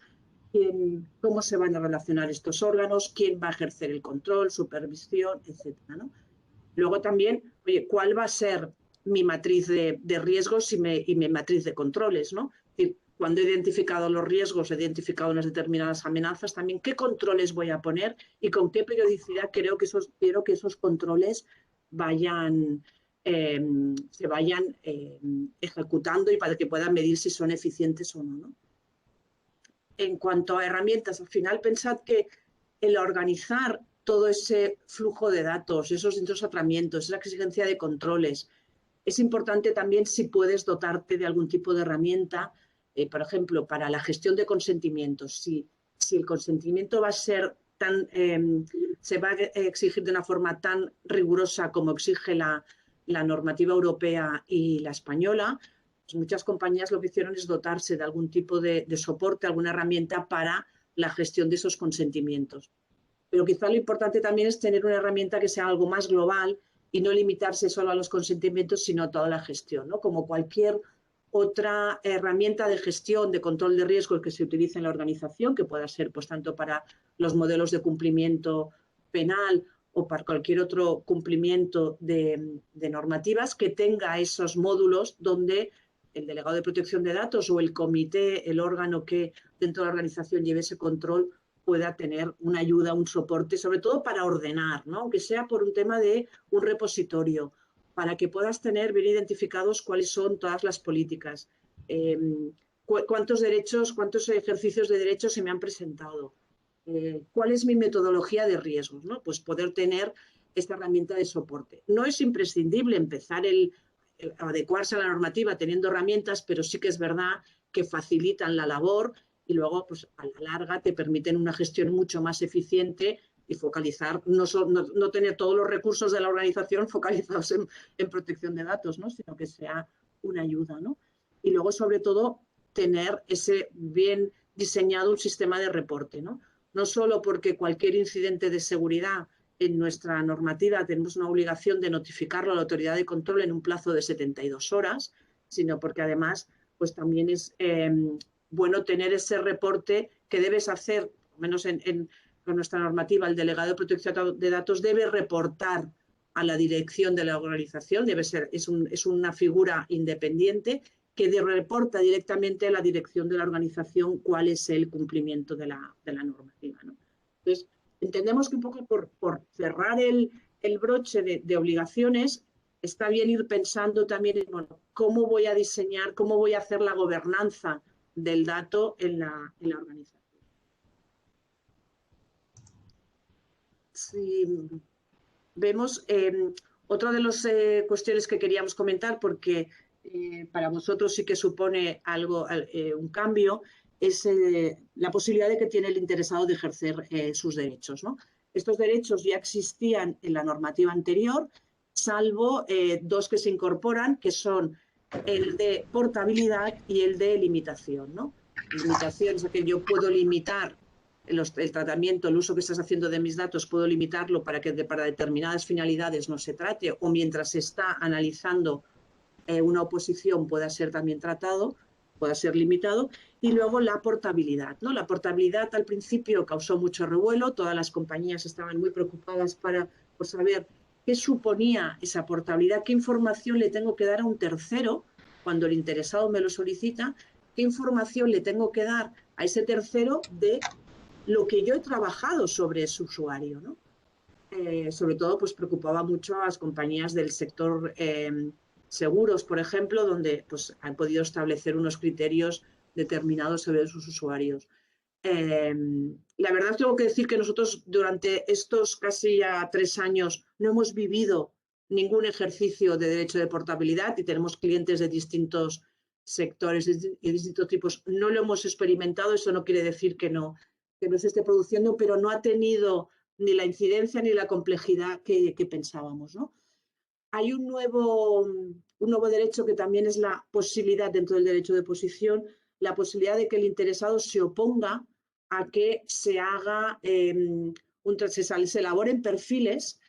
cómo se van a relacionar estos órganos, quién va a ejercer el control, supervisión, etcétera, ¿no? Luego también, oye, ¿cuál va a ser mi matriz de riesgos y mi matriz de controles, ¿no? Es decir, cuando he identificado los riesgos, he identificado unas determinadas amenazas, también qué controles voy a poner y con qué periodicidad quiero que esos controles se vayan ejecutando, y para que puedan medir si son eficientes o no, ¿no? En cuanto a herramientas, al final pensad que el organizar todo ese flujo de datos, esos tratamientos, esa exigencia de controles, es importante también si puedes dotarte de algún tipo de herramienta, por ejemplo, para la gestión de consentimientos. Si el consentimiento va a ser se va a exigir de una forma tan rigurosa como exige la normativa europea y la española, pues muchas compañías lo que hicieron es dotarse de algún tipo de soporte, alguna herramienta para la gestión de esos consentimientos. Pero quizá lo importante también es tener una herramienta que sea algo más global y no limitarse solo a los consentimientos, sino a toda la gestión, ¿no? Como cualquier otra herramienta de gestión, de control de riesgos que se utilice en la organización, que pueda ser pues tanto para los modelos de cumplimiento penal o para cualquier otro cumplimiento de normativas, que tenga esos módulos donde el delegado de protección de datos o el comité, el órgano que dentro de la organización lleve ese control, pueda tener una ayuda, un soporte, sobre todo para ordenar, ¿no? Aunque sea por un tema de un repositorio, para que puedas tener bien identificados cuáles son todas las políticas, cuántos ejercicios de derechos se me han presentado, cuál es mi metodología de riesgos, ¿no? Pues poder tener esta herramienta de soporte. No es imprescindible empezar adecuarse a la normativa teniendo herramientas, pero sí que es verdad que facilitan la labor y luego, pues a la larga, te permiten una gestión mucho más eficiente y focalizar, no tener todos los recursos de la organización focalizados en protección de datos, ¿no? Sino que sea una ayuda, ¿no? Y luego, sobre todo, tener ese bien diseñado un sistema de reporte, ¿no? No solo porque cualquier incidente de seguridad en nuestra normativa tenemos una obligación de notificarlo a la autoridad de control en un plazo de 72 horas, sino porque además pues también es bueno tener ese reporte que debes hacer, al menos con nuestra normativa, el delegado de protección de datos debe reportar a la dirección de la organización, es una figura independiente que reporta directamente a la dirección de la organización cuál es el cumplimiento de la normativa, ¿no? Entonces, entendemos que un poco por cerrar el broche de obligaciones, está bien ir pensando también en, bueno, cómo voy a diseñar, cómo voy a hacer la gobernanza del dato en la organización. Si vemos, otra de las cuestiones que queríamos comentar, porque para vosotros sí que supone algo, un cambio, es la posibilidad de que tiene el interesado de ejercer sus derechos, ¿no? Estos derechos ya existían en la normativa anterior, salvo dos que se incorporan, que son el de portabilidad y el de limitación, ¿no? Limitación es que yo puedo limitar el tratamiento, el uso que estás haciendo de mis datos, puedo limitarlo para que para determinadas finalidades no se trate, o mientras se está analizando una oposición pueda ser también tratado, pueda ser limitado. Y luego la portabilidad, ¿no? La portabilidad al principio causó mucho revuelo, todas las compañías estaban muy preocupadas por saber qué suponía esa portabilidad, qué información le tengo que dar a un tercero cuando el interesado me lo solicita, qué información le tengo que dar a ese tercero de lo que yo he trabajado sobre ese usuario, ¿no? Sobre todo, pues preocupaba mucho a las compañías del sector seguros, por ejemplo, donde pues, han podido establecer unos criterios determinados sobre sus usuarios. La verdad tengo que decir que nosotros durante estos casi ya 3 años no hemos vivido ningún ejercicio de derecho de portabilidad y tenemos clientes de distintos sectores y de distintos tipos. No lo hemos experimentado, eso no quiere decir que no se esté produciendo, pero no ha tenido ni la incidencia ni la complejidad que pensábamos, ¿no? Hay un nuevo derecho que también es la posibilidad dentro del derecho de oposición, la posibilidad de que el interesado se oponga a que se haga, se elaboren perfiles,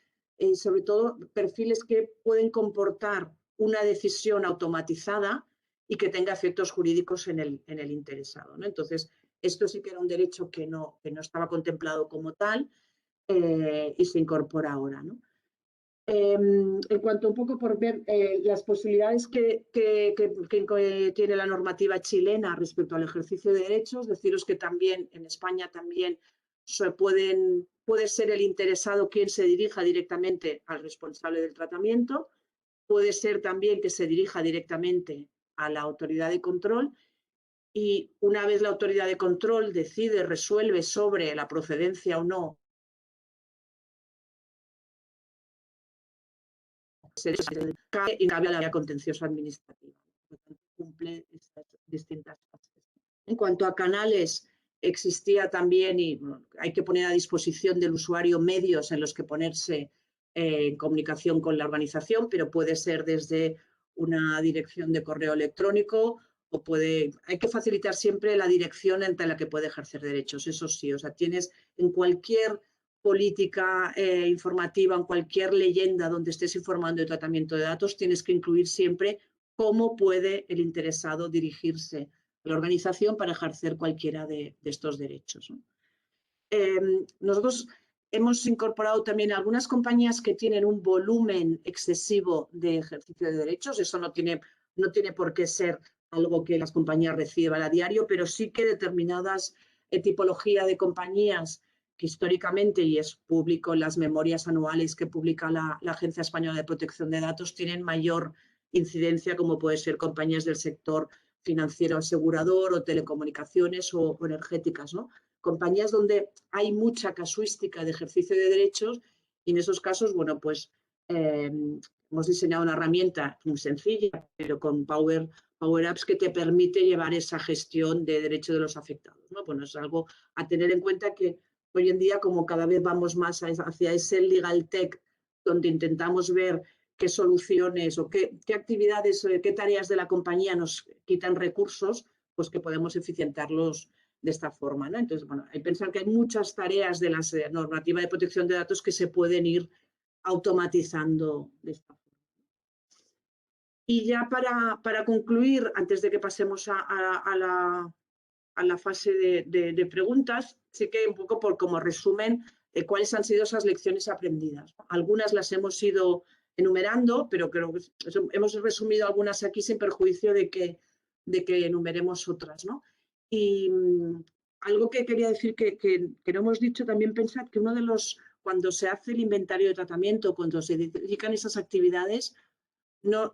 sobre todo perfiles que pueden comportar una decisión automatizada y que tenga efectos jurídicos en el interesado, ¿no? Entonces, esto sí que era un derecho que no estaba contemplado como tal y se incorpora ahora, ¿no? En cuanto un poco por ver las posibilidades que tiene la normativa chilena respecto al ejercicio de derechos, deciros que también en España también puede ser el interesado quien se dirija directamente al responsable del tratamiento, puede ser también que se dirija directamente a la autoridad de control y una vez la autoridad de control resuelve sobre la procedencia o no y cabe a la vía contenciosa administrativa. Cumple estas distintas fases. En cuanto a canales, existía también, y bueno, hay que poner a disposición del usuario medios en los que ponerse en comunicación con la organización, pero puede ser desde una dirección de correo electrónico o hay que facilitar siempre la dirección entre la que puede ejercer derechos, eso sí, o sea, tienes en cualquier política informativa, en cualquier leyenda donde estés informando de tratamiento de datos, tienes que incluir siempre cómo puede el interesado dirigirse a la organización para ejercer cualquiera de estos derechos, ¿no? Nosotros hemos incorporado también algunas compañías que tienen un volumen excesivo de ejercicio de derechos. Eso no tiene por qué ser algo que las compañías reciban a diario, pero sí que determinadas tipologías de compañías que históricamente, y es público en las memorias anuales que publica la Agencia Española de Protección de Datos, tienen mayor incidencia, como puede ser compañías del sector financiero asegurador o telecomunicaciones o energéticas, ¿no? Compañías donde hay mucha casuística de ejercicio de derechos y en esos casos, bueno, pues hemos diseñado una herramienta muy sencilla, pero con Power Apps que te permite llevar esa gestión de derechos de los afectados, ¿no? Bueno, es algo a tener en cuenta que hoy en día, como cada vez vamos más hacia ese legal tech, donde intentamos ver qué soluciones o qué actividades, qué tareas de la compañía nos quitan recursos, pues que podemos eficientarlos de esta forma, ¿no? Entonces, bueno, hay que pensar que hay muchas tareas de la normativa de protección de datos que se pueden ir automatizando de esta forma. Y ya para concluir, antes de que pasemos a la fase de preguntas, sí que un poco como resumen cuáles han sido esas lecciones aprendidas. Algunas las hemos ido enumerando, pero creo que hemos resumido algunas aquí sin perjuicio de que enumeremos otras, ¿no? Y algo que quería decir que no hemos dicho, también pensad que cuando se hace el inventario de tratamiento, cuando se dedican esas actividades, no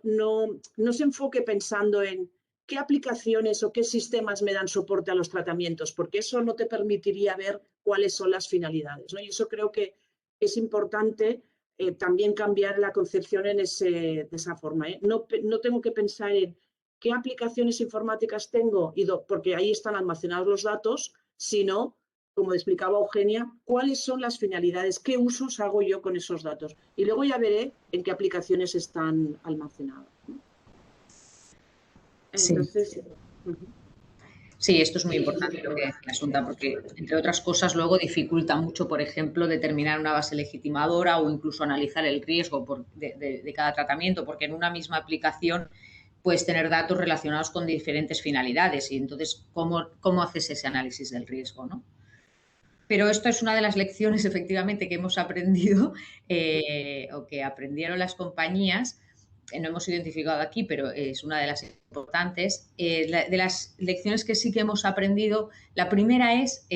se enfoque pensando en qué aplicaciones o qué sistemas me dan soporte a los tratamientos, porque eso no te permitiría ver cuáles son las finalidades, ¿no? Y eso creo que es importante también cambiar la concepción de esa forma, ¿eh? No tengo que pensar en qué aplicaciones informáticas tengo, porque ahí están almacenados los datos, sino, como explicaba Eugenia, cuáles son las finalidades, qué usos hago yo con esos datos. Y luego ya veré en qué aplicaciones están almacenados, ¿no? Entonces, sí. Sí, esto es muy importante lo que decía Asunta, porque, entre otras cosas, luego dificulta mucho, por ejemplo, determinar una base legitimadora o incluso analizar el riesgo de cada tratamiento, porque en una misma aplicación puedes tener datos relacionados con diferentes finalidades y entonces, ¿cómo haces ese análisis del riesgo, ¿no? Pero esto es una de las lecciones, efectivamente, que hemos aprendido o que aprendieron las compañías. No hemos identificado aquí, pero es una de las importantes. De las lecciones que sí que hemos aprendido, la primera es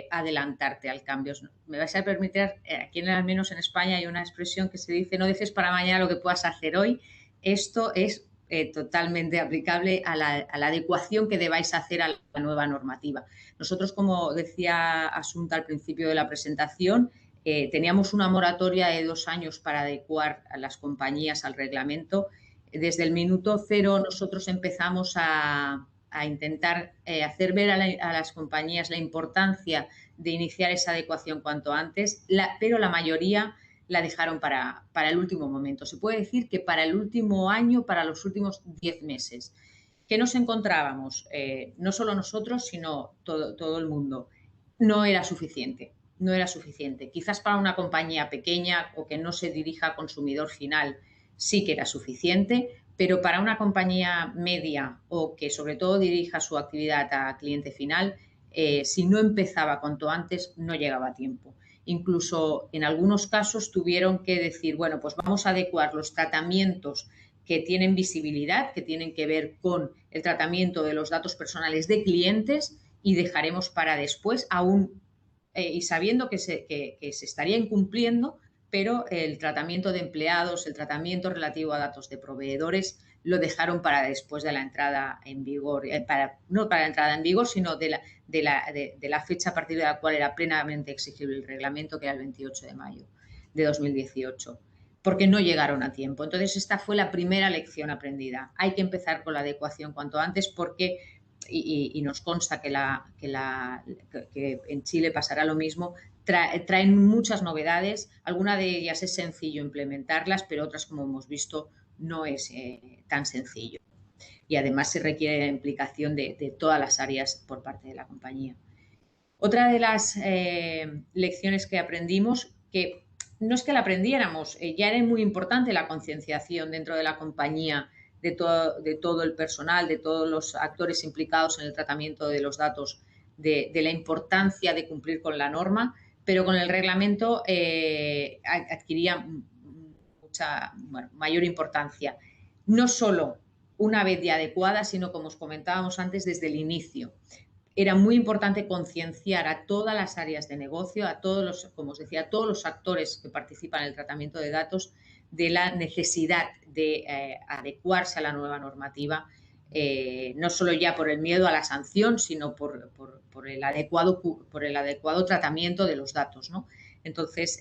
adelantarte al cambio. Me vais a permitir, aquí al menos en España hay una expresión que se dice: no dejes para mañana lo que puedas hacer hoy. Esto es totalmente aplicable a la adecuación que debáis hacer a la nueva normativa. Nosotros, como decía Asunta al principio de la presentación, teníamos una moratoria de 2 años para adecuar a las compañías al reglamento. Desde el minuto cero nosotros empezamos a intentar hacer ver a las compañías la importancia de iniciar esa adecuación cuanto antes, pero la mayoría la dejaron para el último momento. Se puede decir que para el último año, para los últimos 10 meses. ¿Qué nos encontrábamos? No solo nosotros, sino todo el mundo. No era suficiente. No era suficiente. Quizás para una compañía pequeña o que no se dirija al consumidor final sí que era suficiente, pero para una compañía media o que sobre todo dirija su actividad a cliente final, si no empezaba cuanto antes, no llegaba a tiempo. Incluso en algunos casos tuvieron que decir, bueno, pues vamos a adecuar los tratamientos que tienen visibilidad, que tienen que ver con el tratamiento de los datos personales de clientes y dejaremos para después, aún y sabiendo que se estaría incumpliendo, pero el tratamiento de empleados, el tratamiento relativo a datos de proveedores, lo dejaron para después de la entrada en vigor, no para la entrada en vigor, sino de la fecha a partir de la cual era plenamente exigible el reglamento, que era el 28 de mayo de 2018, porque no llegaron a tiempo. Entonces, esta fue la primera lección aprendida. Hay que empezar con la adecuación cuanto antes porque, y nos consta que en Chile pasará lo mismo, traen muchas novedades. Alguna de ellas es sencillo implementarlas, pero otras, como hemos visto, no es tan sencillo. Y además se requiere la implicación de todas las áreas por parte de la compañía. Otra de las lecciones que aprendimos, que no es que la aprendiéramos, ya era muy importante la concienciación dentro de la compañía de todo el personal, de todos los actores implicados en el tratamiento de los datos, de la importancia de cumplir con la norma, pero con el reglamento adquiría mayor importancia. No solo una vez ya adecuada, sino, como os comentábamos antes, desde el inicio. Era muy importante concienciar a todas las áreas de negocio, a todos los, como os decía, a todos los actores que participan en el tratamiento de datos, de la necesidad de adecuarse a la nueva normativa, no solo ya por el miedo a la sanción, sino por el adecuado tratamiento de los datos, ¿no? Entonces,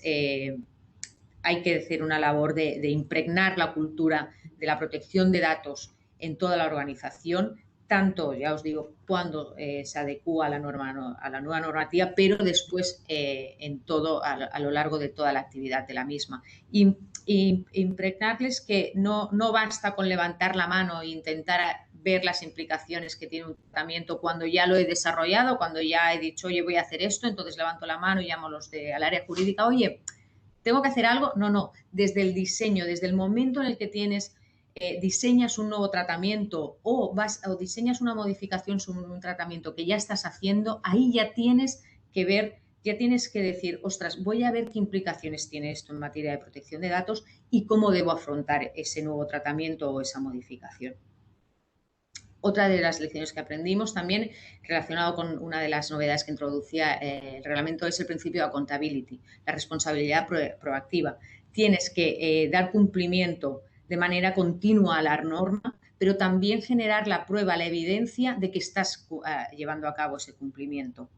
hay que hacer una labor de impregnar la cultura de la protección de datos en toda la organización, tanto, ya os digo, cuando se adecúa a la nueva normativa, pero después en todo, a lo largo de toda la actividad de la misma. Y impregnarles que no basta con levantar la mano e intentar ver las implicaciones que tiene un tratamiento cuando ya lo he desarrollado, cuando ya he dicho, oye, voy a hacer esto, entonces levanto la mano y llamo al área jurídica, oye, ¿tengo que hacer algo? No. Desde el diseño, desde el momento en el que diseñas un nuevo tratamiento o diseñas una modificación sobre un tratamiento que ya estás haciendo, ahí ya tienes que ver, ya tienes que decir, ostras, voy a ver qué implicaciones tiene esto en materia de protección de datos y cómo debo afrontar ese nuevo tratamiento o esa modificación. Otra de las lecciones que aprendimos también, relacionado con una de las novedades que introducía el reglamento, es el principio de accountability, la responsabilidad proactiva. Tienes que dar cumplimiento de manera continua a la norma, pero también generar la prueba, la evidencia de que estás llevando a cabo ese cumplimiento,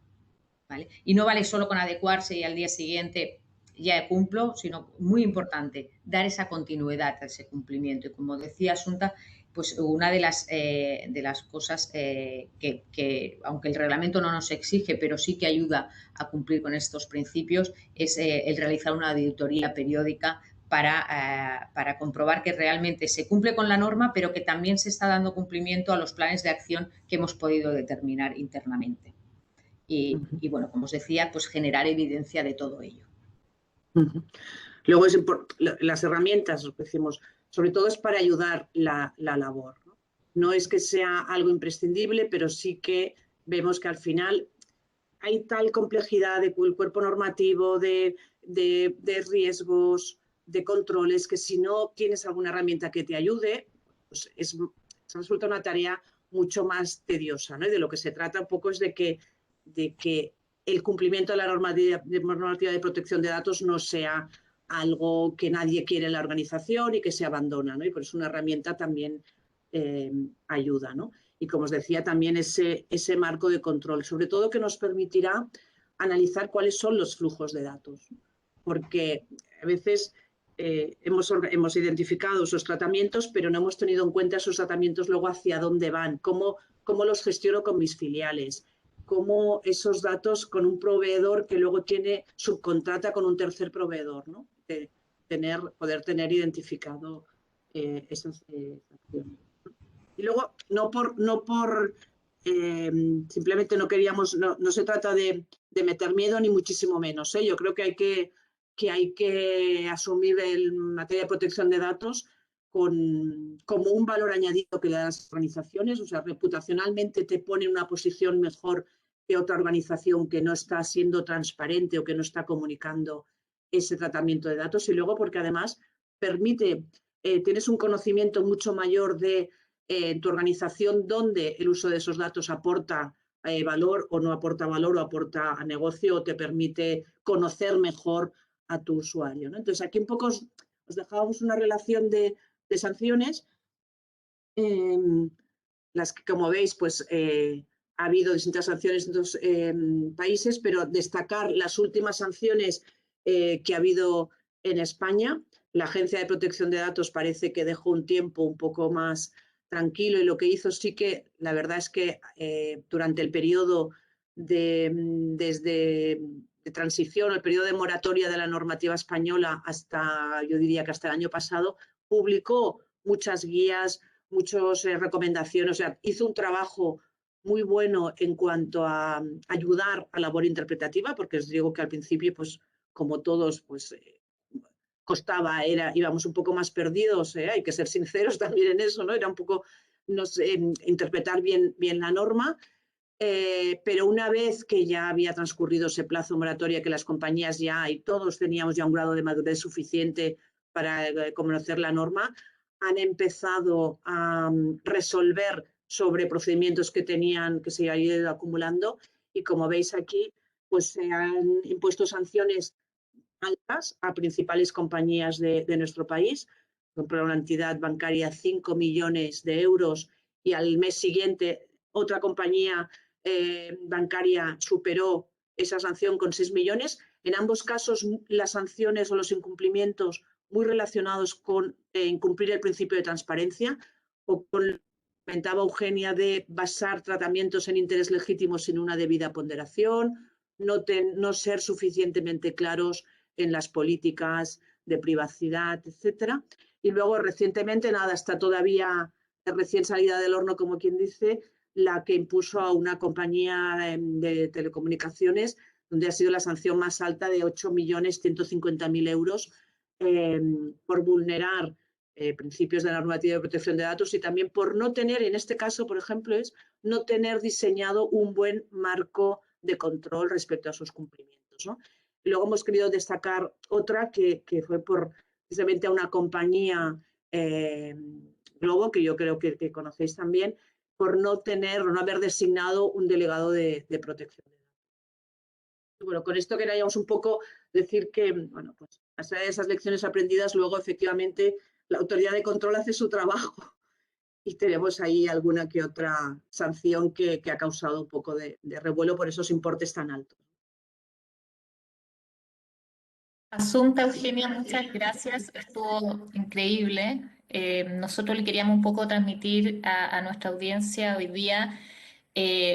¿vale? Y no vale solo con adecuarse y al día siguiente ya cumplo, sino muy importante, dar esa continuidad a ese cumplimiento. Y como decía Asunta, pues una de las cosas que, aunque el reglamento no nos exige, pero sí que ayuda a cumplir con estos principios, es el realizar una auditoría periódica para comprobar que realmente se cumple con la norma, pero que también se está dando cumplimiento a los planes de acción que hemos podido determinar internamente. Y bueno, como os decía, pues generar evidencia de todo ello. Luego, las herramientas, lo que decimos, sobre todo es para ayudar la labor, ¿no? No es que sea algo imprescindible, pero sí que vemos que al final hay tal complejidad del cuerpo normativo, de riesgos, de controles, que si no tienes alguna herramienta que te ayude, pues resulta una tarea mucho más tediosa, ¿no? Y de lo que se trata un poco es de que el cumplimiento de la normativa de protección de datos no sea algo que nadie quiere en la organización y que se abandona, ¿no? Y por eso una herramienta también ayuda, ¿no? Y como os decía, también ese marco de control, sobre todo que nos permitirá analizar cuáles son los flujos de datos, porque a veces hemos identificado esos tratamientos, pero no hemos tenido en cuenta esos tratamientos luego hacia dónde van, cómo los gestiono con mis filiales, cómo esos datos con un proveedor que luego subcontrata con un tercer proveedor, ¿no? Poder tener identificado esas acciones. Y luego, simplemente no queríamos, no se trata de meter miedo ni muchísimo menos, ¿eh? Yo creo que hay que asumir en materia de protección de datos como un valor añadido que le dan las organizaciones, o sea, reputacionalmente te pone en una posición mejor que otra organización que no está siendo transparente o que no está comunicando ese tratamiento de datos, y luego porque además tienes un conocimiento mucho mayor de tu organización donde el uso de esos datos aporta valor o no aporta valor o aporta a negocio o te permite conocer mejor a tu usuario, ¿no? Entonces aquí un poco os dejábamos una relación de sanciones, las que, como veis, pues ha habido distintas sanciones en dos países, pero destacar las últimas sanciones que ha habido en España. La Agencia de Protección de Datos parece que dejó un tiempo un poco más tranquilo, y lo que hizo sí que, la verdad es que durante el periodo desde transición, el periodo de moratoria de la normativa española hasta, yo diría que hasta el año pasado, publicó muchas guías, muchas recomendaciones, o sea, hizo un trabajo muy bueno en cuanto a ayudar a la labor interpretativa, porque os digo que al principio, pues como todos, pues costaba, íbamos un poco más perdidos, hay que ser sinceros también en eso, ¿no? Era un poco, no sé, interpretar bien la norma, pero una vez que ya había transcurrido ese plazo moratoria, que las compañías y todos teníamos ya un grado de madurez suficiente para conocer la norma, han empezado a resolver sobre procedimientos que se han ido acumulando, y como veis aquí, pues se han impuesto sanciones altas a principales compañías de nuestro país. Por ejemplo, una entidad bancaria 5 millones de euros, y al mes siguiente otra compañía bancaria superó esa sanción con 6 millones. En ambos casos, las sanciones o los incumplimientos muy relacionados con incumplir el principio de transparencia, o con, comentaba Eugenia, de basar tratamientos en interés legítimo sin una debida ponderación, no ser suficientemente claros en las políticas de privacidad, etcétera. Y luego recientemente, está todavía recién salida del horno, como quien dice, la que impuso a una compañía de telecomunicaciones, donde ha sido la sanción más alta de 8.150.000 euros por vulnerar principios de la normativa de protección de datos, y también por no tener, en este caso, por ejemplo, no tener diseñado un buen marco de control respecto a sus cumplimientos, ¿no? Y luego hemos querido destacar otra que fue precisamente a una compañía Globo, que yo creo que conocéis también, por no haber designado un delegado de protección de datos. Bueno, con esto queríamos un poco decir que, bueno, pues a esas lecciones aprendidas, luego efectivamente la autoridad de control hace su trabajo, y tenemos ahí alguna que otra sanción que ha causado un poco de revuelo por esos importes tan altos. Asunta, Eugenia, muchas gracias, estuvo increíble. Nosotros le queríamos un poco transmitir a nuestra audiencia hoy día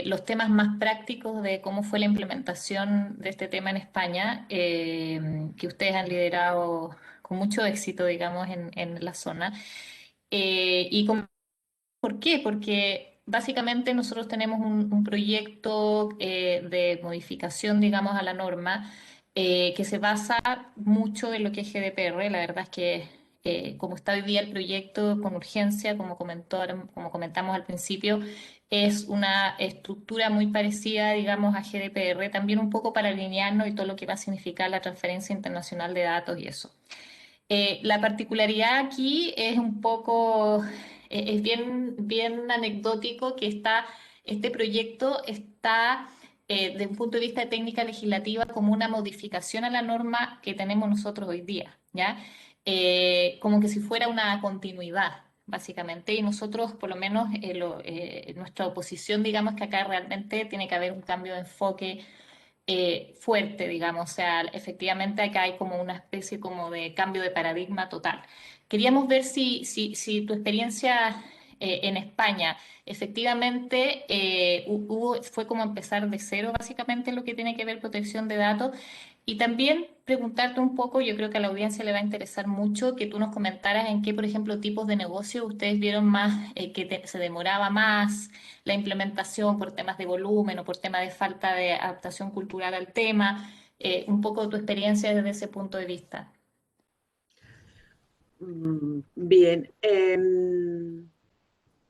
los temas más prácticos de cómo fue la implementación de este tema en España, que ustedes han liderado con mucho éxito, digamos, en la zona. ¿Por qué? Porque básicamente nosotros tenemos un proyecto de modificación, digamos, a la norma que se basa mucho en lo que es GDPR. La verdad es que como está hoy día el proyecto con urgencia, como comentamos al principio, es una estructura muy parecida, digamos, a GDPR, también un poco para alinearnos y todo lo que va a significar la transferencia internacional de datos y eso. La particularidad aquí es un poco, es bien anecdótico que este proyecto está, desde un punto de vista de técnica legislativa, como una modificación a la norma que tenemos nosotros hoy día, ¿ya? Como que si fuera una continuidad, básicamente, y nosotros, por lo menos, nuestra oposición, digamos que acá realmente tiene que haber un cambio de enfoque fuerte, digamos, o sea, efectivamente acá hay como una especie como de cambio de paradigma total. Queríamos ver si tu experiencia en España efectivamente fue como empezar de cero, básicamente, en lo que tiene que ver protección de datos. Y también preguntarte un poco, yo creo que a la audiencia le va a interesar mucho que tú nos comentaras en qué, por ejemplo, tipos de negocio ustedes vieron más, se demoraba más la implementación por temas de volumen o por temas de falta de adaptación cultural al tema, un poco tu experiencia desde ese punto de vista. Bien.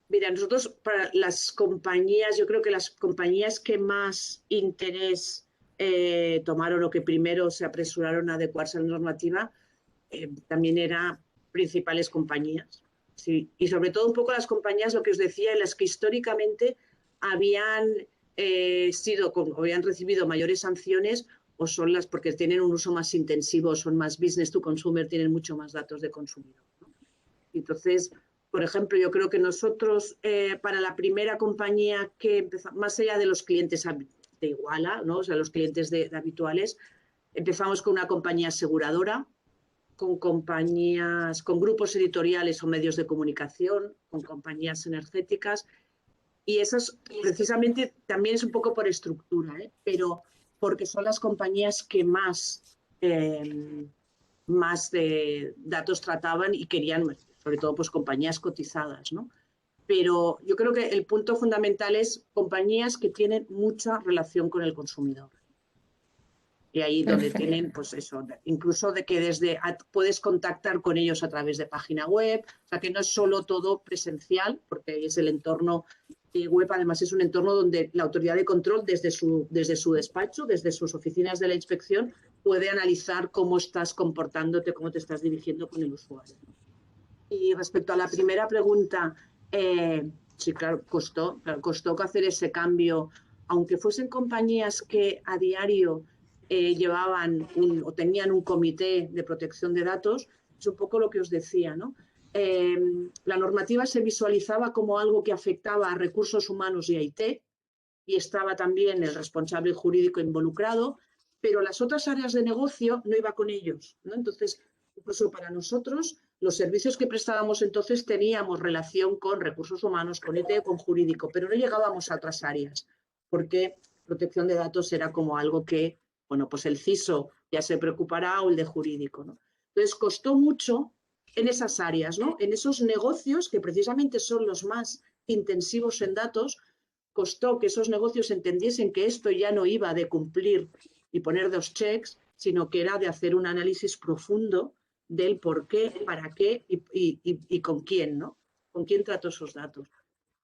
Mira, nosotros para las compañías, yo creo que las compañías que más interés tomaron o que primero se apresuraron a adecuarse a la normativa, también eran principales compañías. Sí. Y sobre todo un poco las compañías, lo que os decía, en las que históricamente habían habían recibido mayores sanciones, o son las porque tienen un uso más intensivo, son más business to consumer, tienen mucho más datos de consumidor, ¿no? Entonces, por ejemplo, yo creo que nosotros, para la primera compañía que empezamos, más allá de los clientes de Iguala, ¿no? O sea, los clientes de habituales, empezamos con una compañía aseguradora, con compañías, con grupos editoriales o medios de comunicación, con compañías energéticas, y esas precisamente también es un poco por estructura, pero porque son las compañías que más de datos trataban y querían, sobre todo, pues compañías cotizadas, ¿no? Pero yo creo que el punto fundamental es compañías que tienen mucha relación con el consumidor. Y ahí donde Perfecto. tienen, pues eso, incluso de que puedes contactar con ellos a través de página web, o sea que no es solo todo presencial, porque es el entorno web, además es un entorno donde la autoridad de control desde su despacho, desde sus oficinas de la inspección, puede analizar cómo estás comportándote, cómo te estás dirigiendo con el usuario. Y respecto a la primera pregunta, sí, claro, costó hacer ese cambio, aunque fuesen compañías que a diario llevaban o tenían un comité de protección de datos, es un poco lo que os decía, ¿no? La normativa se visualizaba como algo que afectaba a recursos humanos y a IT, y estaba también el responsable jurídico involucrado, pero las otras áreas de negocio no iba con ellos, ¿no? Entonces, incluso para nosotros, los servicios que prestábamos entonces teníamos relación con recursos humanos, con IT, con jurídico, pero no llegábamos a otras áreas, porque protección de datos era como algo que, bueno, pues el CISO ya se preocupará o el de jurídico, ¿no? Entonces, costó mucho en esas áreas, ¿no? En esos negocios que precisamente son los más intensivos en datos, costó que esos negocios entendiesen que esto ya no iba de cumplir y poner 2 checks, sino que era de hacer un análisis profundo del por qué, para qué y con quién, ¿no? Con quién trató esos datos.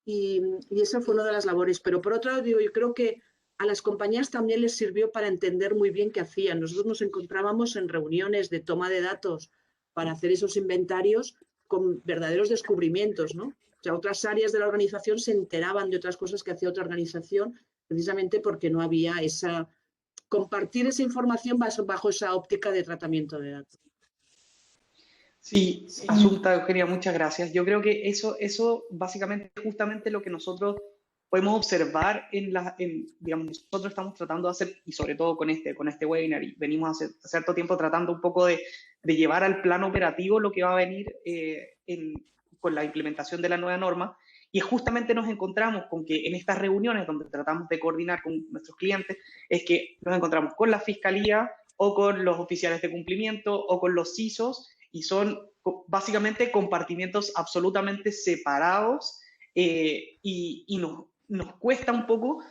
Y esa fue una de las labores. Pero por otro lado, digo, yo creo que a las compañías también les sirvió para entender muy bien qué hacían. Nosotros nos encontrábamos en reuniones de toma de datos para hacer esos inventarios con verdaderos descubrimientos, ¿no? O sea, otras áreas de la organización se enteraban de otras cosas que hacía otra organización, precisamente porque no había compartir esa información bajo esa óptica de tratamiento de datos. Sí, Asunta, Eugenia, muchas gracias. Yo creo que eso básicamente es justamente lo que nosotros podemos observar digamos, nosotros estamos tratando de hacer, y sobre todo con este webinar, y venimos hace cierto tiempo tratando un poco de llevar al plano operativo lo que va a venir con la implementación de la nueva norma, y justamente nos encontramos con que en estas reuniones donde tratamos de coordinar con nuestros clientes, es que nos encontramos con la Fiscalía o con los oficiales de cumplimiento o con los CISOs, y son básicamente compartimientos absolutamente separados, y nos cuesta un poco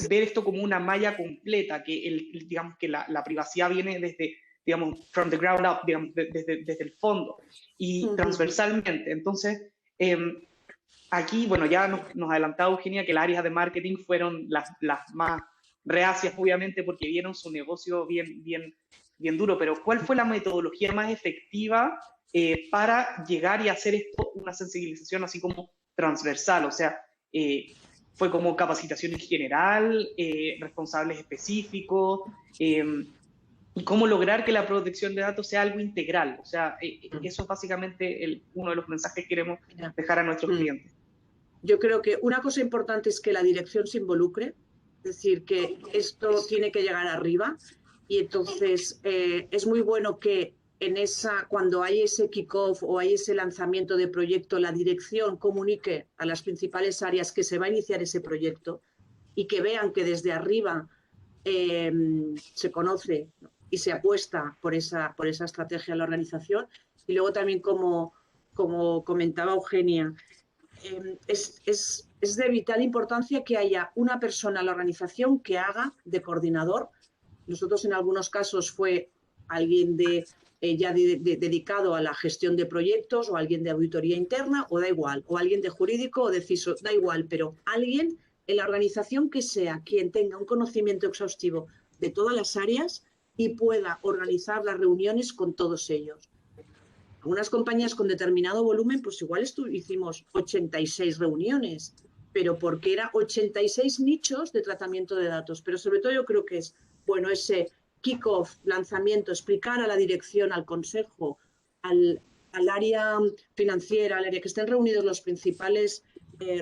ver esto como una malla completa, que digamos que la privacidad viene desde, digamos, from the ground up, digamos, desde el fondo y transversalmente. Entonces, aquí, bueno, ya nos adelantaba Eugenia que las áreas de marketing fueron las más reacias, obviamente, porque vieron su negocio bien duro, pero ¿cuál fue la metodología más efectiva para llegar y hacer esto una sensibilización así como transversal? O sea, fue como capacitación en general, responsables específicos, y cómo lograr que la protección de datos sea algo integral. O sea, eso es básicamente uno de los mensajes que queremos dejar a nuestros clientes. Yo creo que una cosa importante es que la dirección se involucre, Es decir, que esto tiene que llegar arriba y entonces es muy bueno que cuando hay ese kick-off o hay ese lanzamiento de proyecto, la dirección comunique a las principales áreas que se va a iniciar ese proyecto y que vean que desde arriba se conoce y se apuesta por esa estrategia de la organización. Y luego también, como comentaba Eugenia, es de vital importancia que haya una persona en la organización que haga de coordinador. Nosotros en algunos casos fue alguien dedicado a la gestión de proyectos o alguien de auditoría interna, o da igual, o alguien de jurídico o de CISO, da igual, pero alguien en la organización que sea quien tenga un conocimiento exhaustivo de todas las áreas y pueda organizar las reuniones con todos ellos. Algunas compañías con determinado volumen, pues igual hicimos 86 reuniones, pero porque era 86 nichos de tratamiento de datos. Pero sobre todo yo creo que es bueno ese kick-off, lanzamiento, explicar a la dirección, al consejo, al área financiera, al área que estén reunidos los principales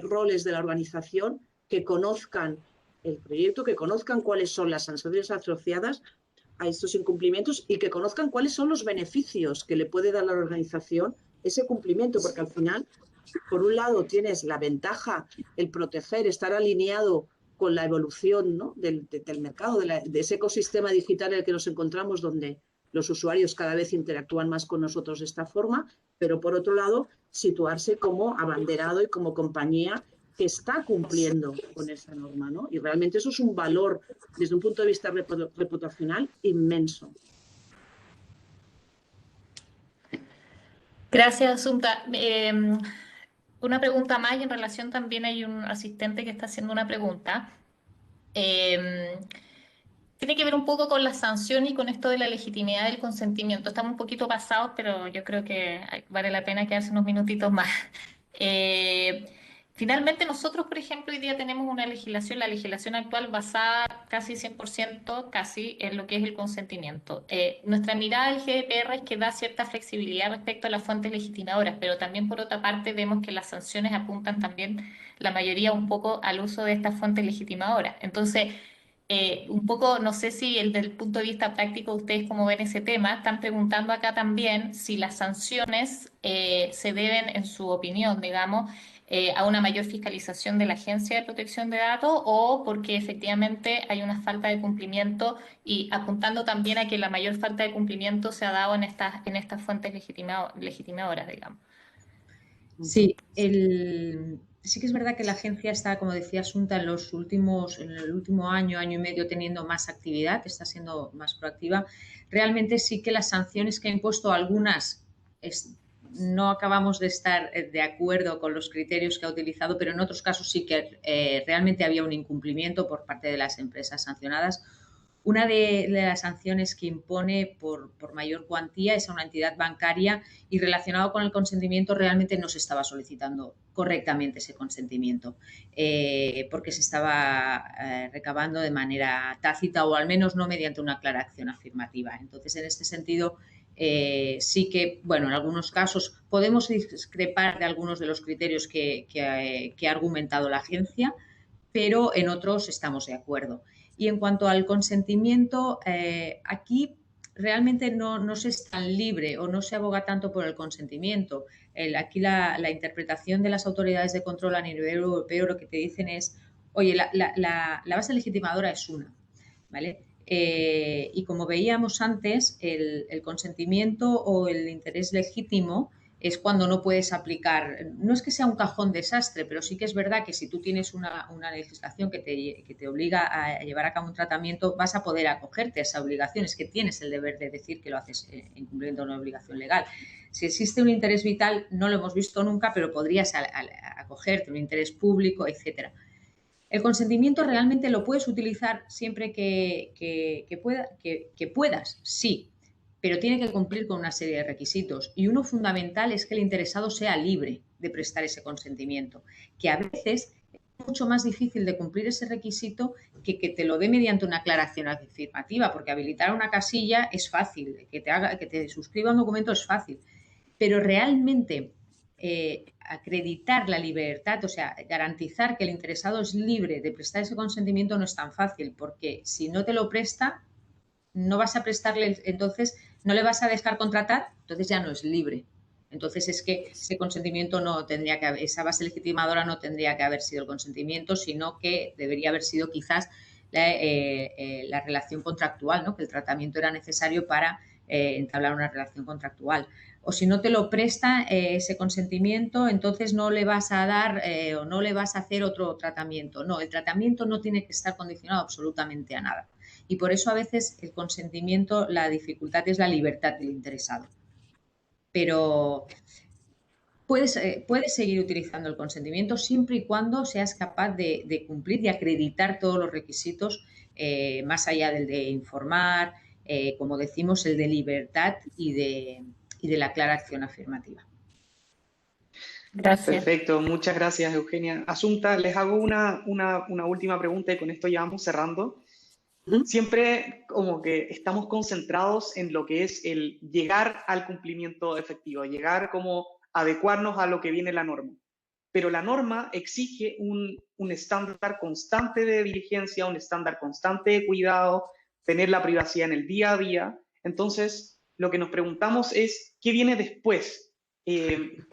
roles de la organización, que conozcan el proyecto, que conozcan cuáles son las sanciones asociadas a estos incumplimientos y que conozcan cuáles son los beneficios que le puede dar a la organización ese cumplimiento, porque al final, por un lado, tienes la ventaja, el proteger, estar alineado con la evolución, ¿no?, del mercado, de ese ecosistema digital en el que nos encontramos, donde los usuarios cada vez interactúan más con nosotros de esta forma, pero por otro lado, situarse como abanderado y como compañía que está cumpliendo con esa norma, ¿no? Y realmente eso es un valor desde un punto de vista reputacional inmenso. Gracias, Asunta. Una pregunta más y en relación también hay un asistente que está haciendo una pregunta. Tiene que ver un poco con la sanción y con esto de la legitimidad del consentimiento. Estamos un poquito pasados, pero yo creo que vale la pena quedarse unos minutitos más. Finalmente nosotros, por ejemplo, hoy día tenemos una legislación, la legislación actual basada casi 100%, casi en lo que es el consentimiento. Nuestra mirada del GDPR es que da cierta flexibilidad respecto a las fuentes legitimadoras, pero también por otra parte vemos que las sanciones apuntan también la mayoría un poco al uso de estas fuentes legitimadoras. Entonces, un poco, no sé si desde el punto de vista práctico ustedes cómo ven ese tema, están preguntando acá también si las sanciones se deben, en su opinión, digamos, a una mayor fiscalización de la Agencia de Protección de Datos o porque efectivamente hay una falta de cumplimiento y apuntando también a que la mayor falta de cumplimiento se ha dado en estas fuentes legitimadoras, digamos. Sí, sí que es verdad que la agencia está, como decía Asunta, en el último año, año y medio teniendo más actividad, está siendo más proactiva. Realmente sí que las sanciones que ha impuesto algunas no acabamos de estar de acuerdo con los criterios que ha utilizado, pero en otros casos sí que realmente había un incumplimiento por parte de las empresas sancionadas. Una de las sanciones que impone por mayor cuantía es a una entidad bancaria y relacionado con el consentimiento realmente no se estaba solicitando correctamente ese consentimiento porque se estaba recabando de manera tácita o al menos no mediante una clara acción afirmativa. Entonces, en este sentido, sí que, bueno, en algunos casos podemos discrepar de algunos de los criterios que ha argumentado la agencia, pero en otros estamos de acuerdo. Y en cuanto al consentimiento, aquí realmente no se es tan libre o no se aboga tanto por el consentimiento. Aquí la interpretación de las autoridades de control a nivel europeo lo que te dicen es, oye, la base legitimadora es una, ¿vale? Y como veíamos antes, el consentimiento o el interés legítimo es cuando no puedes aplicar, no es que sea un cajón desastre, pero sí que es verdad que si tú tienes una legislación que te obliga a llevar a cabo un tratamiento, vas a poder acogerte a esa obligación, es que tienes el deber de decir que lo haces incumpliendo una obligación legal. Si existe un interés vital, no lo hemos visto nunca, pero podrías acogerte, un interés público, etcétera. El consentimiento realmente lo puedes utilizar siempre que puedas, sí, pero tiene que cumplir con una serie de requisitos y uno fundamental es que el interesado sea libre de prestar ese consentimiento, que a veces es mucho más difícil de cumplir ese requisito que te lo dé mediante una aclaración afirmativa, porque habilitar una casilla es fácil, que te suscriba un documento es fácil, pero realmente acreditar la libertad, o sea, garantizar que el interesado es libre de prestar ese consentimiento no es tan fácil, porque si no te lo presta, no vas a prestarle, entonces no le vas a dejar contratar, entonces ya no es libre. Entonces es que ese consentimiento no tendría que haber, esa base legitimadora no tendría que haber sido el consentimiento, sino que debería haber sido quizás la relación contractual, ¿no? Que el tratamiento era necesario para entablar una relación contractual. O si no te lo presta ese consentimiento, entonces no le vas a dar o no le vas a hacer otro tratamiento. No, el tratamiento no tiene que estar condicionado absolutamente a nada. Y por eso a veces el consentimiento, la dificultad es la libertad del interesado. Pero puedes seguir utilizando el consentimiento siempre y cuando seas capaz de cumplir y acreditar todos los requisitos, más allá del de informar, como decimos, el de libertad y de la clara acción afirmativa. Gracias. Perfecto, muchas gracias, Eugenia. Asunta, les hago una última pregunta y con esto ya vamos cerrando. Siempre como que estamos concentrados en lo que es el llegar al cumplimiento efectivo, llegar como adecuarnos a lo que viene la norma. Pero la norma exige un estándar constante de diligencia, un estándar constante de cuidado, tener la privacidad en el día a día. Entonces, lo que nos preguntamos es, ¿qué viene después?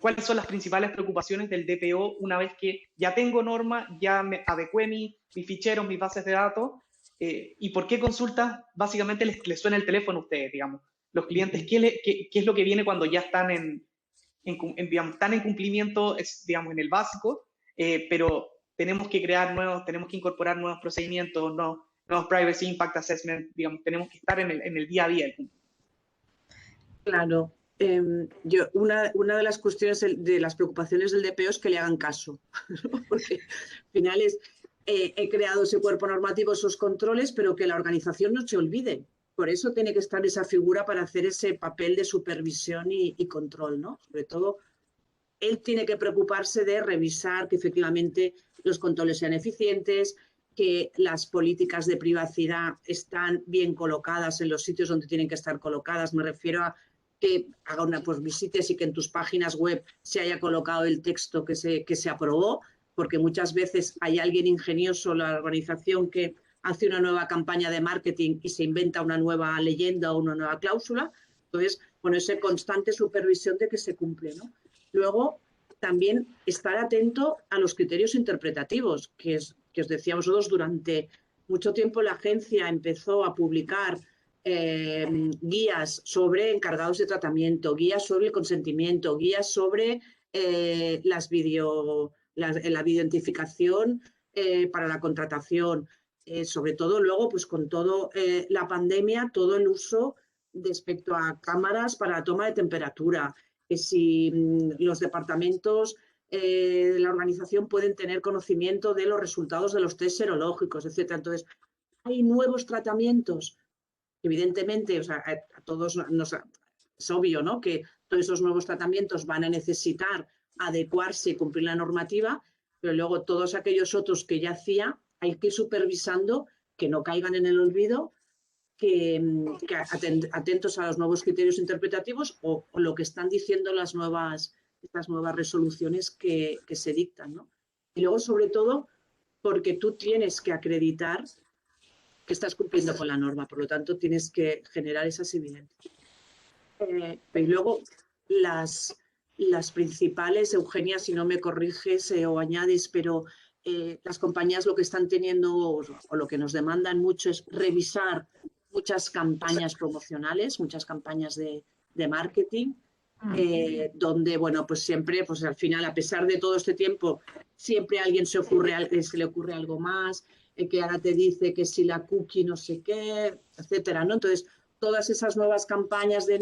¿Cuáles son las principales preocupaciones del DPO una vez que ya tengo norma, ya me adecué mis ficheros, mis bases de datos? ¿Y por qué consultas? Básicamente les suena el teléfono a ustedes, digamos. Los clientes, ¿qué es lo que viene cuando ya están digamos, están en cumplimiento, digamos, en el básico, pero tenemos que tenemos que incorporar nuevos procedimientos, nuevos privacy impact assessment, digamos, tenemos que estar en el día a día. Claro. Una de las cuestiones de las preocupaciones del DPO es que le hagan caso, ¿no? Porque al final he creado ese cuerpo normativo, esos controles, pero que la organización no se olvide. Por eso tiene que estar esa figura para hacer ese papel de supervisión y control, ¿no? Sobre todo, él tiene que preocuparse de revisar que efectivamente los controles sean eficientes, que las políticas de privacidad están bien colocadas en los sitios donde tienen que estar colocadas. Me refiero a que haga visites y que en tus páginas web se haya colocado el texto que se aprobó, porque muchas veces hay alguien ingenioso, la organización, que hace una nueva campaña de marketing y se inventa una nueva leyenda o una nueva cláusula. Entonces, bueno, esa constante supervisión de que se cumple, ¿no? Luego, también estar atento a los criterios interpretativos, que os decíamos nosotros, durante mucho tiempo la agencia empezó a publicar guías sobre encargados de tratamiento, guías sobre el consentimiento, guías sobre la videoidentificación para la contratación, sobre todo luego, pues con toda la pandemia, todo el uso respecto a cámaras para la toma de temperatura, que si los departamentos de la organización pueden tener conocimiento de los resultados de los test serológicos, etc. Entonces, hay nuevos tratamientos. Evidentemente, o sea, a todos es obvio, ¿no?, que todos esos nuevos tratamientos van a necesitar adecuarse y cumplir la normativa, pero luego todos aquellos otros que ya hacía hay que ir supervisando que no caigan en el olvido, que atentos a los nuevos criterios interpretativos o lo que están diciendo estas nuevas resoluciones que se dictan, ¿no? Y luego, sobre todo, porque tú tienes que acreditar que estás cumpliendo con la norma, por lo tanto, tienes que generar esas evidencias. Y luego, las principales, Eugenia, si no me corriges o añades, pero las compañías lo que están teniendo o lo que nos demandan mucho es revisar muchas campañas promocionales, muchas campañas de marketing, donde, bueno, pues siempre, pues al final, a pesar de todo este tiempo, siempre a alguien se le ocurre algo más, que ahora te dice que si la cookie no sé qué, etcétera, ¿no? Entonces, todas esas nuevas campañas de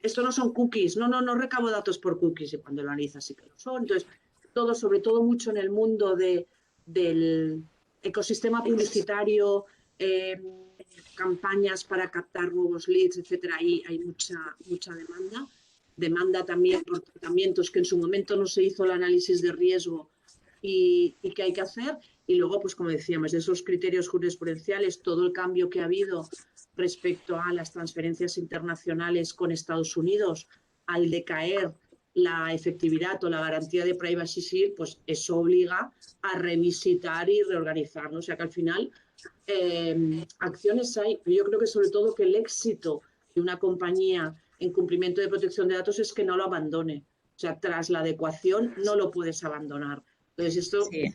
esto no son cookies, no recabo datos por cookies, y cuando lo analizas sí que lo son. Entonces, todo, sobre todo mucho en el mundo del ecosistema publicitario, campañas para captar nuevos leads, etcétera. Ahí hay mucha demanda también por tratamientos que en su momento no se hizo el análisis de riesgo y que hay que hacer. Y luego, pues como decíamos, de esos criterios jurisprudenciales, todo el cambio que ha habido respecto a las transferencias internacionales con Estados Unidos al decaer la efectividad o la garantía de Privacy Shield, pues eso obliga a revisitar y reorganizarnos. O sea que al final acciones hay, pero yo creo que sobre todo que el éxito de una compañía en cumplimiento de protección de datos es que no lo abandone. O sea, tras la adecuación no lo puedes abandonar. Entonces esto... Sí.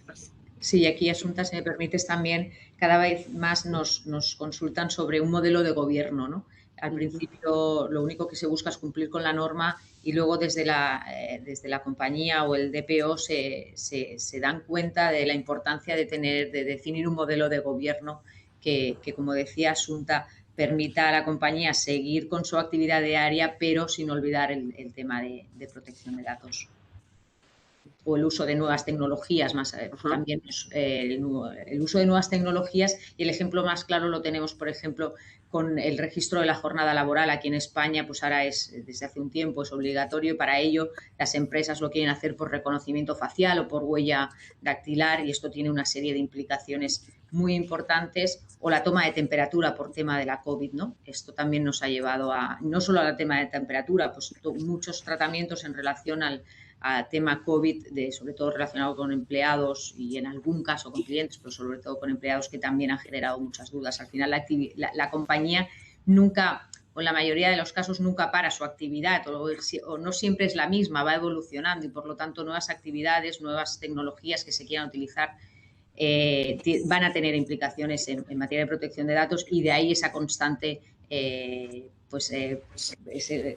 Sí, aquí, Asunta, si me permites también, cada vez más nos consultan sobre un modelo de gobierno, ¿no? Al principio lo único que se busca es cumplir con la norma y luego desde la compañía o el DPO se dan cuenta de la importancia de definir un modelo de gobierno que, como decía Asunta, permita a la compañía seguir con su actividad diaria, pero sin olvidar el tema de protección de datos. O el uso de nuevas tecnologías, más también el uso de nuevas tecnologías, y el ejemplo más claro lo tenemos, por ejemplo, con el registro de la jornada laboral aquí en España, pues ahora desde hace un tiempo es obligatorio y para ello las empresas lo quieren hacer por reconocimiento facial o por huella dactilar y esto tiene una serie de implicaciones muy importantes, o la toma de temperatura por tema de la COVID, ¿no? Esto también nos ha llevado a, no solo al tema de temperatura, pues muchos tratamientos en relación al tema COVID, sobre todo relacionado con empleados y en algún caso con clientes, pero sobre todo con empleados, que también han generado muchas dudas. Al final la compañía nunca, o en la mayoría de los casos, nunca para su actividad o no siempre es la misma, va evolucionando y por lo tanto nuevas actividades, nuevas tecnologías que se quieran utilizar van a tener implicaciones en materia de protección de datos y de ahí esa constante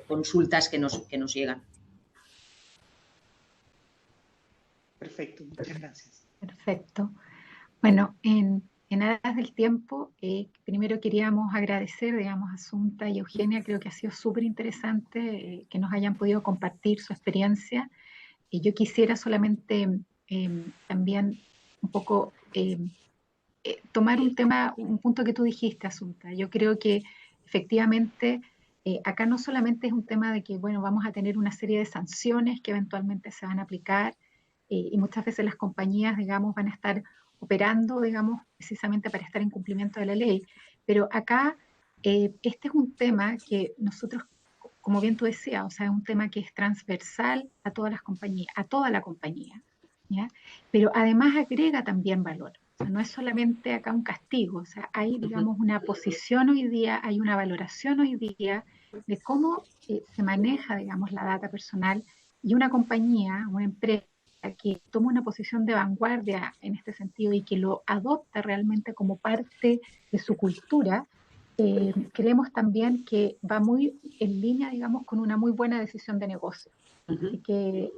consultas que nos llegan. Perfecto, muchas gracias. Perfecto. Bueno, en aras del tiempo, primero queríamos agradecer, digamos, a Asunta y Eugenia, creo que ha sido súper interesante que nos hayan podido compartir su experiencia. Y yo quisiera solamente también un poco tomar un punto que tú dijiste, Asunta. Yo creo que efectivamente acá no solamente es un tema de que, bueno, vamos a tener una serie de sanciones que eventualmente se van a aplicar y muchas veces las compañías, digamos, van a estar operando, digamos, precisamente para estar en cumplimiento de la ley. Pero acá este es un tema que nosotros, como bien tú decías, o sea, es un tema que es transversal a todas las compañías, a toda la compañía, ¿ya? Pero además agrega también valor. O sea, no es solamente acá un castigo, o sea, hay, digamos, una posición hoy día, hay una valoración hoy día de cómo se maneja, digamos, la data personal y una compañía, una empresa que toma una posición de vanguardia en este sentido y que lo adopta realmente como parte de su cultura, creemos también que va muy en línea, digamos, con una muy buena decisión de negocio. Así que,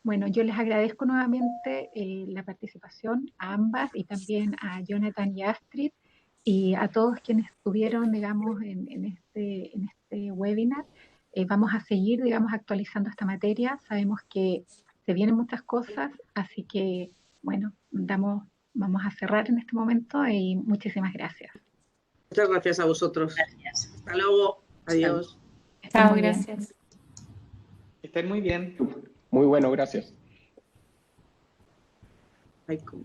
bueno, yo les agradezco nuevamente la participación a ambas y también a Jonathan y Astrid y a todos quienes estuvieron, digamos, en este webinar. Vamos a seguir, digamos, actualizando esta materia. Sabemos que se vienen muchas cosas, así que, bueno, vamos a cerrar en este momento y muchísimas gracias. Muchas gracias a vosotros. Gracias. Hasta luego. Adiós. Chao, gracias. Que estén muy bien. Muy bueno, gracias. Ay, cómo...